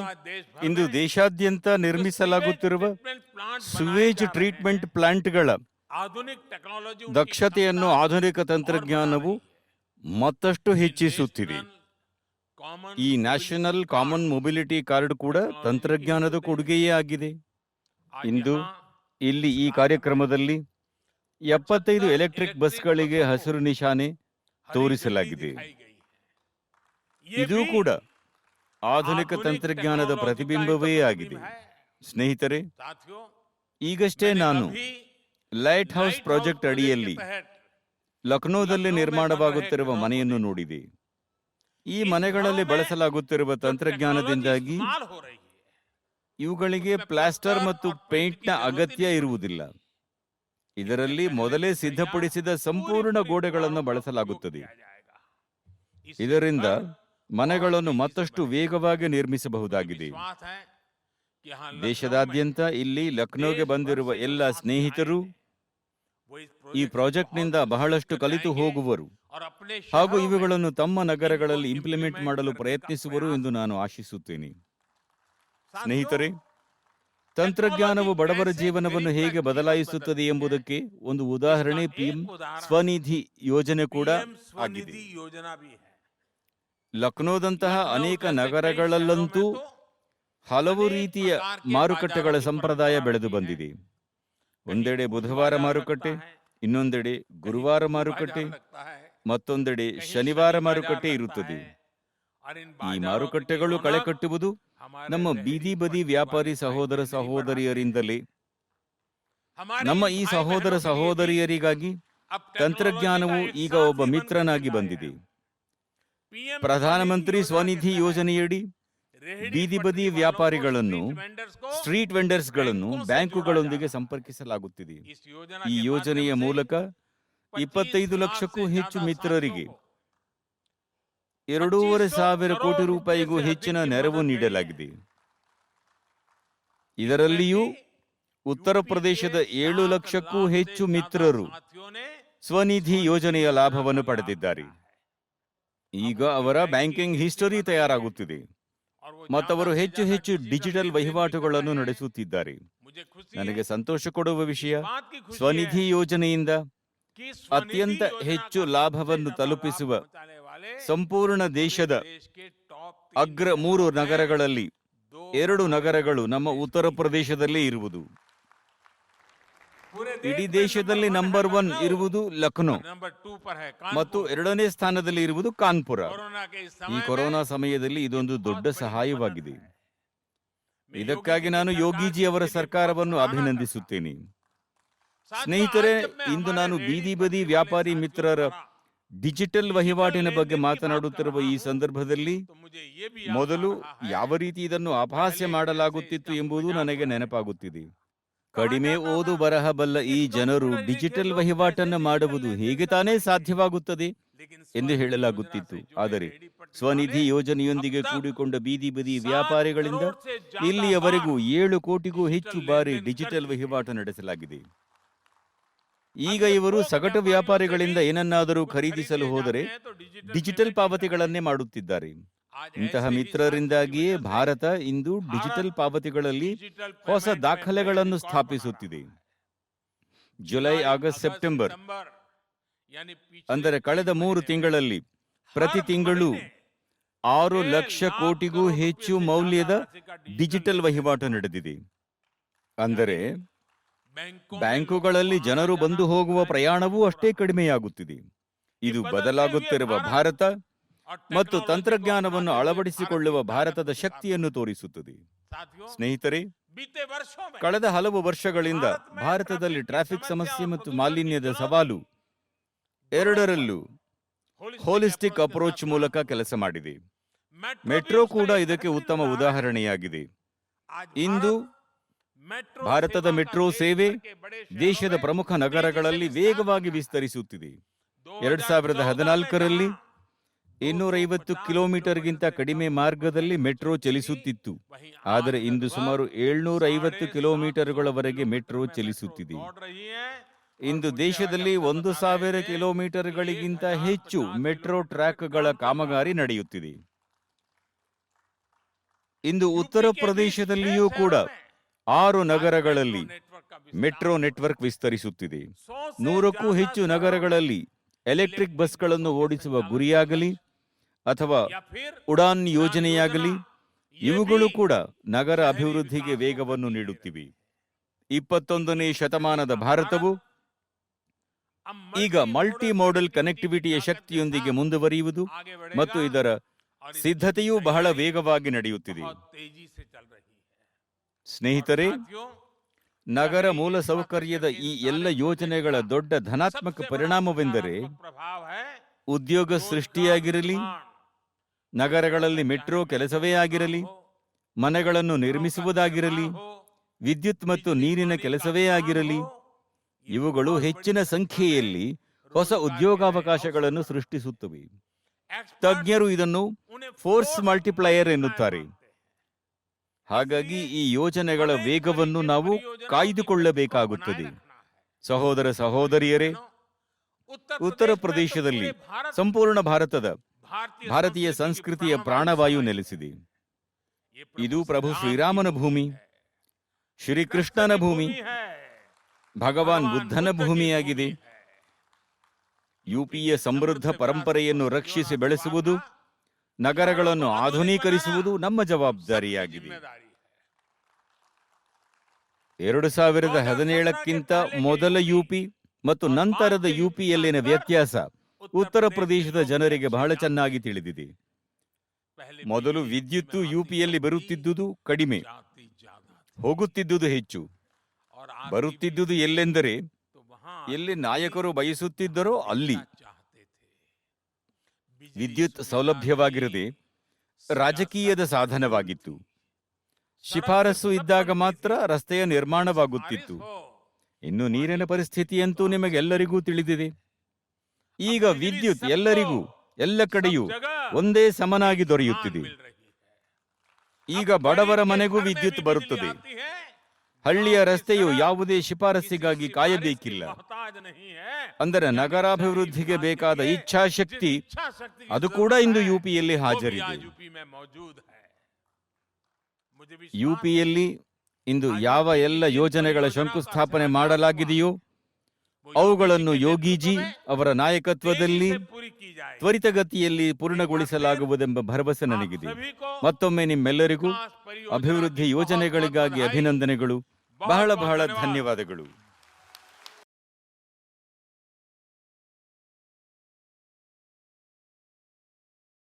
ಇಂದು ದೇಶಾದ್ಯಂತ ನಿರ್ಮಿಸಲಾಗುತ್ತಿರುವ ಸುವೇಜ್ ಟ್ರೀಟ್ಮೆಂಟ್ ಪ್ಲಾಂಟ್ಗಳ आधुनिक टेक्नोलॉजी ದಕ್ಷತೆಯನ್ನು ಆಧುನಿಕ ತಂತ್ರಜ್ಞಾನವು ಮತ್ತಷ್ಟು ಹೆಚ್ಚಿಸುತ್ತಿದೆ. ಈ ನ್ಯಾಷನಲ್ ಕಾಮನ್ ಮೊಬಿಲಿಟಿ ಕಾರ್ಡ್ ಕೂಡ ತಂತ್ರಜ್ಞಾನದ ಕೊಡುಗೆಯೇ ಆಗಿದೆ. ಇಂದು ಇಲ್ಲಿ ಈ ಕಾರ್ಯಕ್ರಮದಲ್ಲಿ 75 ಎಲೆಕ್ಟ್ರಿಕ್ ಬಸ್ಗಳಿಗೆ ಹಸಿರು ನಿಶಾನೆ ತೋರಿಸಲಾಗಿದೆ. ಇದು ಕೂಡ ಆಧುನಿಕ ತಂತ್ರಜ್ಞಾನದ ಪ್ರತಿಬಿಂಬವೇ ಆಗಿದೆ. ಸ್ನೇಹಿತರೆ, ಈಗಷ್ಟೇ ನಾನು ಲೈಟ್ ಹೌಸ್ ಪ್ರಾಜೆಕ್ಟ್ ಅಡಿಯಲ್ಲಿ ಲಕ್ನೋದಲ್ಲಿ ನಿರ್ಮಾಣವಾಗುತ್ತಿರುವ ಮನೆಯನ್ನು ನೋಡಿದೆ. ಈ ಮನೆಗಳಲ್ಲಿ ಬಳಸಲಾಗುತ್ತಿರುವ ತಂತ್ರಜ್ಞಾನದಿಂದಾಗಿ ಇವುಗಳಿಗೆ ಪ್ಲಾಸ್ಟರ್ ಮತ್ತು ಪೇಂಟ್ನ ಅಗತ್ಯ ಇರುವುದಿಲ್ಲ. ಇದರಲ್ಲಿ ಮೊದಲೇ ಸಿದ್ಧಪಡಿಸಿದ ಸಂಪೂರ್ಣ ಗೋಡೆಗಳನ್ನು ಬಳಸಲಾಗುತ್ತದೆ. ಇದರಿಂದ ಮನೆಗಳನ್ನು ಮತ್ತಷ್ಟು ವೇಗವಾಗಿ ನಿರ್ಮಿಸಬಹುದಾಗಿದೆ. ದೇಶದಾದ್ಯಂತ ಇಲ್ಲಿ ಲಕ್ನೋಗೆ ಬಂದಿರುವ ಎಲ್ಲ ಸ್ನೇಹಿತರು ಈ ಪ್ರಾಜೆಕ್ಟ್ನಿಂದ ಬಹಳಷ್ಟು ಕಲಿತು ಹೋಗುವರು ಹಾಗೂ ಇವುಗಳನ್ನು ತಮ್ಮ ನಗರಗಳಲ್ಲಿ ಇಂಪ್ಲಿಮೆಂಟ್ ಮಾಡಲು ಪ್ರಯತ್ನಿಸುವರು ಎಂದು ನಾನು ಆಶಿಸುತ್ತೇನೆ. ಸ್ನೇಹಿತರೆ, ತಂತ್ರಜ್ಞಾನವು ಬಡವರ ಜೀವನವನ್ನು ಹೇಗೆ ಬದಲಾಯಿಸುತ್ತದೆ ಎಂಬುದಕ್ಕೆ ಒಂದು ಉದಾಹರಣೆ ಪಿಎಂ ಸ್ವನಿಧಿ ಯೋಜನೆ ಕೂಡ ಆಗಿದೆ. ಲಕ್ನೋದಂತಹ ಅನೇಕ ನಗರಗಳಲ್ಲಂತೂ ಹಲವು ರೀತಿಯ ಮಾರುಕಟ್ಟೆಗಳ ಸಂಪ್ರದಾಯ ಬೆಳೆದು ಬಂದಿದೆ. ಒಂದೆಡೆ ಬುಧವಾರ ಮಾರುಕಟ್ಟೆ, ಇನ್ನೊಂದೆಡೆ ಗುರುವಾರ ಮಾರುಕಟ್ಟೆ, ಮತ್ತೊಂದೆಡೆ ಶನಿವಾರ ಮಾರುಕಟ್ಟೆ ಇರುತ್ತದೆ. ಈ ಮಾರುಕಟ್ಟೆಗಳು ಕಳೆ ಕಟ್ಟುವುದು ನಮ್ಮ ಬೀದಿ ಬದಿ ವ್ಯಾಪಾರಿ ಸಹೋದರ ಸಹೋದರಿಯರಿಂದಲೇ. ನಮ್ಮ ಈ ಸಹೋದರ ಸಹೋದರಿಯರಿಗಾಗಿ ತಂತ್ರಜ್ಞಾನವು ಈಗ ಒಬ್ಬ ಮಿತ್ರನಾಗಿ ಬಂದಿದೆ. ಪ್ರಧಾನಮಂತ್ರಿ ಸ್ವನಿಧಿ ಯೋಜನೆಯಡಿ ಬೀದಿ ಬದಿ ವ್ಯಾಪಾರಿಗಳನ್ನು, ಸ್ಟ್ರೀಟ್ ವೆಂಡರ್ಸ್ಗಳನ್ನು ಬ್ಯಾಂಕುಗಳೊಂದಿಗೆ ಸಂಪರ್ಕಿಸಲಾಗುತ್ತಿದೆ. ಈ ಯೋಜನೆಯ ಮೂಲಕ 25 ಲಕ್ಷಕ್ಕೂ ಹೆಚ್ಚು ಮಿತ್ರರಿಗೆ 2,500 ಕೋಟಿ ರೂಪಾಯಿಗೂ ಹೆಚ್ಚಿನ ನೆರವು ನೀಡಲಾಗಿದೆ. ಇದರಲ್ಲಿಯೂ ಉತ್ತರ ಪ್ರದೇಶದ 7 ಲಕ್ಷಕ್ಕೂ ಹೆಚ್ಚು ಮಿತ್ರರು ಸ್ವನಿಧಿ ಯೋಜನೆಯ ಲಾಭವನ್ನು ಪಡೆದಿದ್ದಾರೆ. ಈಗ ಅವರ ಬ್ಯಾಂಕಿಂಗ್ ಹಿಸ್ಟರಿ ತಯಾರಾಗುತ್ತಿದೆ ಮತ್ತವರು ಹೆಚ್ಚು ಹೆಚ್ಚು ಡಿಜಿಟಲ್ ವಹಿವಾಟುಗಳನ್ನು ನಡೆಸುತ್ತಿದ್ದಾರೆ. ನನಗೆ ಸಂತೋಷ ಕೊಡುವ ವಿಷಯ, ಸ್ವನಿಧಿ ಯೋಜನೆಯಿಂದ ಅತ್ಯಂತ ಹೆಚ್ಚು ಲಾಭವನ್ನು ತಲುಪಿಸುವ ಸಂಪೂರ್ಣ ದೇಶದ ಅಗ್ರ 3 ನಗರಗಳಲ್ಲಿ 2 ನಗರಗಳು ನಮ್ಮ ಉತ್ತರ ಪ್ರದೇಶದಲ್ಲೇ ಇರುವುದು. ಇಡೀ ದೇಶದಲ್ಲಿ ನಂಬರ್ 1 ಇರುವುದು ಲಕ್ನೋ ಮತ್ತು 2ನೇ ಸ್ಥಾನದಲ್ಲಿ ಇರುವುದು ಕಾನ್ಪುರ. ಈ ಕೊರೋನಾ ಸಮಯದಲ್ಲಿ ಇದೊಂದು ದೊಡ್ಡ ಸಹಾಯವಾಗಿದೆ. ಇದಕ್ಕಾಗಿ ನಾನು ಯೋಗಿಜಿ ಅವರ ಸರ್ಕಾರವನ್ನು ಅಭಿನಂದಿಸುತ್ತೇನೆ. ಸ್ನೇಹಿತರೆ, ಇಂದು ನಾನು ಬೀದಿ ಬದಿ ವ್ಯಾಪಾರಿ ಮಿತ್ರರ ಡಿಜಿಟಲ್ ವಹಿವಾಟಿನ ಬಗ್ಗೆ ಮಾತನಾಡುತ್ತಿರುವ ಈ ಸಂದರ್ಭದಲ್ಲಿ ಮೊದಲು ಯಾವ ರೀತಿ ಇದನ್ನು ಅಪಹಾಸ್ಯ ಮಾಡಲಾಗುತ್ತಿತ್ತು ಎಂಬುದು ನನಗೆ ನೆನಪಾಗುತ್ತಿದೆ. ಕಡಿಮೆ ಓದು ಬರಹ ಬಲ್ಲ ಈ ಜನರು ಡಿಜಿಟಲ್ ವಹಿವಾಟನ್ನು ಮಾಡುವುದು ಹೇಗೆ ತಾನೇ ಸಾಧ್ಯವಾಗುತ್ತದೆ ಎಂದು ಹೇಳಲಾಗುತ್ತಿತ್ತು. ಆದರೆ ಸ್ವನಿಧಿ ಯೋಜನೆಯೊಂದಿಗೆ ಕೂಡಿಕೊಂಡ ಬೀದಿ ಬದಿ ವ್ಯಾಪಾರಿಗಳಿಂದ ಇಲ್ಲಿಯವರೆಗೂ 7 ಕೋಟಿಗೂ ಹೆಚ್ಚು ಬಾರಿ ಡಿಜಿಟಲ್ ವಹಿವಾಟು ನಡೆಸಲಾಗಿದೆ. ಈಗ ಇವರು ಸಗಟು ವ್ಯಾಪಾರಿಗಳಿಂದ ಏನನ್ನಾದರೂ ಖರೀದಿಸಲು ಹೋದರೆ ಡಿಜಿಟಲ್ ಪಾವತಿಗಳನ್ನೇ ಮಾಡುತ್ತಿದ್ದಾರೆ. ಇಂತಹ ಮಿತ್ರರಿಂದಾಗಿಯೇ ಭಾರತ ಇಂದು ಡಿಜಿಟಲ್ ಪಾವತಿಗಳಲ್ಲಿ ಹೊಸ ದಾಖಲೆಗಳನ್ನು ಸ್ಥಾಪಿಸುತ್ತಿದೆ. ಜುಲೈ, ಆಗಸ್ಟ್, ಸೆಪ್ಟೆಂಬರ್ ಅಂದರೆ ಕಳೆದ 3 ತಿಂಗಳಲ್ಲಿ ಪ್ರತಿ ತಿಂಗಳು 6 ಲಕ್ಷ ಕೋಟಿಗೂ ಹೆಚ್ಚು ಮೌಲ್ಯದ ಡಿಜಿಟಲ್ ವಹಿವಾಟು ನಡೆದಿದೆ. ಅಂದರೆ ಬ್ಯಾಂಕುಗಳಲ್ಲಿ ಜನರು ಬಂದು ಹೋಗುವ ಪ್ರಯಾಣವೂ ಅಷ್ಟೇ ಕಡಿಮೆಯಾಗುತ್ತಿದೆ. ಇದು ಬದಲಾಗುತ್ತಿರುವ ಭಾರತ ಮತ್ತು ತಂತ್ರಜ್ಞಾನವನ್ನು ಅಳವಡಿಸಿಕೊಳ್ಳುವ ಭಾರತದ ಶಕ್ತಿಯನ್ನು ತೋರಿಸುತ್ತದೆ. ಸ್ನೇಹಿತರೆ, ಕಳೆದ ಹಲವು ವರ್ಷಗಳಿಂದ ಭಾರತದಲ್ಲಿ ಟ್ರಾಫಿಕ್ ಸಮಸ್ಯೆ ಮತ್ತು ಮಾಲಿನ್ಯದ ಸವಾಲು ಎರಡರಲ್ಲೂ ಹೋಲಿಸ್ಟಿಕ್ ಅಪ್ರೋಚ್ ಮೂಲಕ ಕೆಲಸ ಮಾಡಿದೆ. ಮೆಟ್ರೋ ಕೂಡ ಇದಕ್ಕೆ ಉತ್ತಮ ಉದಾಹರಣೆಯಾಗಿದೆ. ಇಂದು ಭಾರತದ ಮೆಟ್ರೋ ಸೇವೆ ದೇಶದ ಪ್ರಮುಖ ನಗರಗಳಲ್ಲಿ ವೇಗವಾಗಿ ವಿಸ್ತರಿಸುತ್ತಿದೆ. 2014ರಲ್ಲಿ 250 ಕಿಲೋಮೀಟರ್ಗಿಂತ ಕಡಿಮೆ ಮಾರ್ಗದಲ್ಲಿ ಮೆಟ್ರೋ ಚಲಿಸುತ್ತಿತ್ತು. ಆದರೆ ಇಂದು ಸುಮಾರು 750 ಕಿಲೋಮೀಟರ್ಗಳವರೆಗೆ ಮೆಟ್ರೋ ಚಲಿಸುತ್ತಿದೆ. ಇಂದು ದೇಶದಲ್ಲಿ 1,000 ಕಿಲೋಮೀಟರ್ಗಳಿಗಿಂತ ಹೆಚ್ಚು ಮೆಟ್ರೋ ಟ್ರ್ಯಾಕ್ಗಳ ಕಾಮಗಾರಿ ನಡೆಯುತ್ತಿದೆ. ಇಂದು ಉತ್ತರ ಪ್ರದೇಶದಲ್ಲಿಯೂ ಕೂಡ 6 ನಗರಗಳಲ್ಲಿ ಮೆಟ್ರೋ ನೆಟ್ವರ್ಕ್ ವಿಸ್ತರಿಸುತ್ತಿದೆ. 100ಕ್ಕೂ ಹೆಚ್ಚು ನಗರಗಳಲ್ಲಿ ಎಲೆಕ್ಟ್ರಿಕ್ ಬಸ್ಗಳನ್ನು ಓಡಿಸುವ ಗುರಿಯಾಗಲಿ ಅಥವಾ ಉಡಾನ್ ಯೋಜನೆಯಾಗಲಿ, ಇವುಗಳು ಕೂಡ ನಗರ ಅಭಿವೃದ್ಧಿಗೆ ವೇಗವನ್ನು ನೀಡುತ್ತಿವೆ. 21ನೇ ಶತಮಾನದ ಭಾರತವು ಈಗ ಮಲ್ಟಿ ಮೋಡಲ್ ಕನೆಕ್ಟಿವಿಟಿಯ ಶಕ್ತಿಯೊಂದಿಗೆ ಮುಂದುವರಿಯುವುದು ಮತ್ತು ಇದರ ಸಿದ್ಧತೆಯೂ ಬಹಳ ವೇಗವಾಗಿ ನಡೆಯುತ್ತಿದೆ. ಸ್ನೇಹಿತರೆ, ನಗರ ಮೂಲಸೌಕರ್ಯದ ಈ ಎಲ್ಲ ಯೋಜನೆಗಳ ದೊಡ್ಡ ಧನಾತ್ಮಕ ಪರಿಣಾಮವೆಂದರೆ ಉದ್ಯೋಗ ಸೃಷ್ಟಿಯಾಗಿರಲಿ, ನಗರಗಳಲ್ಲಿ ಮೆಟ್ರೋ ಕೆಲಸವೇ ಆಗಿರಲಿ, ಮನೆಗಳನ್ನು ನಿರ್ಮಿಸುವುದಾಗಿರಲಿ, ವಿದ್ಯುತ್ ಮತ್ತು ನೀರಿನ ಕೆಲಸವೇ ಆಗಿರಲಿ, ಇವುಗಳು ಹೆಚ್ಚಿನ ಸಂಖ್ಯೆಯಲ್ಲಿ ಹೊಸ ಉದ್ಯೋಗಾವಕಾಶಗಳನ್ನು ಸೃಷ್ಟಿಸುತ್ತವೆ. ತಜ್ಞರು ಇದನ್ನು ಫೋರ್ಸ್ ಮಲ್ಟಿಪ್ಲೈಯರ್ ಎನ್ನುತ್ತಾರೆ. ಹಾಗಾಗಿ ಈ ಯೋಜನೆಗಳ ವೇಗವನ್ನು ನಾವು ಕಾಯ್ದುಕೊಳ್ಳಬೇಕಾಗುತ್ತದೆ. ಸಹೋದರ ಸಹೋದರಿಯರೇ, ಉತ್ತರ ಪ್ರದೇಶದಲ್ಲಿ ಸಂಪೂರ್ಣ ಭಾರತೀಯ ಸಂಸ್ಕೃತಿಯ ಪ್ರಾಣವಾಯು ನೆಲೆಸಿದೆ. ಇದು ಪ್ರಭು ಶ್ರೀರಾಮನ ಭೂಮಿ, ಶ್ರೀಕೃಷ್ಣನ ಭೂಮಿ, ಭಗವಾನ್ ಬುದ್ಧನ ಭೂಮಿಯಾಗಿದೆ. ಯುಪಿಯ ಸಮೃದ್ಧ ಪರಂಪರೆಯನ್ನು ರಕ್ಷಿಸಿ ಬೆಳೆಸುವುದು, ನಗರಗಳನ್ನು ಆಧುನೀಕರಿಸುವುದು ನಮ್ಮ ಜವಾಬ್ದಾರಿಯಾಗಿದೆ. 2017ಕ್ಕಿಂತ ಮೊದಲ ಯುಪಿ ಮತ್ತು ನಂತರದ ಯುಪಿಯಲ್ಲಿನ ವ್ಯತ್ಯಾಸ ಉತ್ತರ ಪ್ರದೇಶದ ಜನರಿಗೆ ಬಹಳ ಚೆನ್ನಾಗಿ ತಿಳಿದಿದೆ. ಮೊದಲು ವಿದ್ಯುತ್ತು ಯುಪಿಯಲ್ಲಿ ಬರುತ್ತಿದ್ದುದು ಕಡಿಮೆ, ಹೋಗುತ್ತಿದ್ದುದು ಹೆಚ್ಚು. ಬರುತ್ತಿದ್ದುದು ಎಲ್ಲೆಂದರೆ ಎಲ್ಲಿ ನಾಯಕರು ಬಯಸುತ್ತಿದ್ದರೋ ಅಲ್ಲಿ. ವಿದ್ಯುತ್ ಸೌಲಭ್ಯವಾಗಿರದೆ ರಾಜಕೀಯದ ಸಾಧನವಾಗಿತ್ತು. ಶಿಫಾರಸು ಇದ್ದಾಗ ಮಾತ್ರ ರಸ್ತೆಯ ನಿರ್ಮಾಣವಾಗುತ್ತಿತ್ತು. ಇನ್ನು ನೀರಿನ ಪರಿಸ್ಥಿತಿಯಂತೂ ನಿಮಗೆಲ್ಲರಿಗೂ ತಿಳಿದಿದೆ. ಈಗ ವಿದ್ಯುತ್ ಎಲ್ಲರಿಗೂ ಎಲ್ಲ ಕಡೆಯೂ ಒಂದೇ ಸಮನಾಗಿ ದೊರೆಯುತ್ತಿದೆ. ಈಗ ಬಡವರ ಮನೆಗೂ ವಿದ್ಯುತ್ ಬರುತ್ತದೆ. ಹಳ್ಳಿಯ ರಸ್ತೆಯು ಯಾವುದೇ ಶಿಫಾರಸ್ಸಿಗಾಗಿ ಕಾಯಬೇಕಿಲ್ಲ. ಅಂದರೆ ನಗರಾಭಿವೃದ್ಧಿಗೆ ಬೇಕಾದ ಇಚ್ಛಾಶಕ್ತಿ ಅದು ಕೂಡ ಇಂದು ಯುಪಿಯಲ್ಲಿ ಹಾಜರಿದೆ. ಯುಪಿಯಲ್ಲಿ ಇಂದು ಯಾವ ಎಲ್ಲ ಯೋಜನೆಗಳ ಶಂಕುಸ್ಥಾಪನೆ ಮಾಡಲಾಗಿದೆಯೋ ಅವುಗಳನ್ನು ಯೋಗಿಜಿ ಅವರ ನಾಯಕತ್ವದಲ್ಲಿ ತ್ವರಿತಗತಿಯಲ್ಲಿ ಪೂರ್ಣಗೊಳಿಸಲಾಗುವುದೆಂಬ ಭರವಸೆ ನನಗಿದೆ. ಮತ್ತೊಮ್ಮೆ ನಿಮ್ಮೆಲ್ಲರಿಗೂ ಅಭಿವೃದ್ಧಿ ಯೋಜನೆಗಳಿಗಾಗಿ ಅಭಿನಂದನೆಗಳು. ಬಹಳ ಧನ್ಯವಾದಗಳು.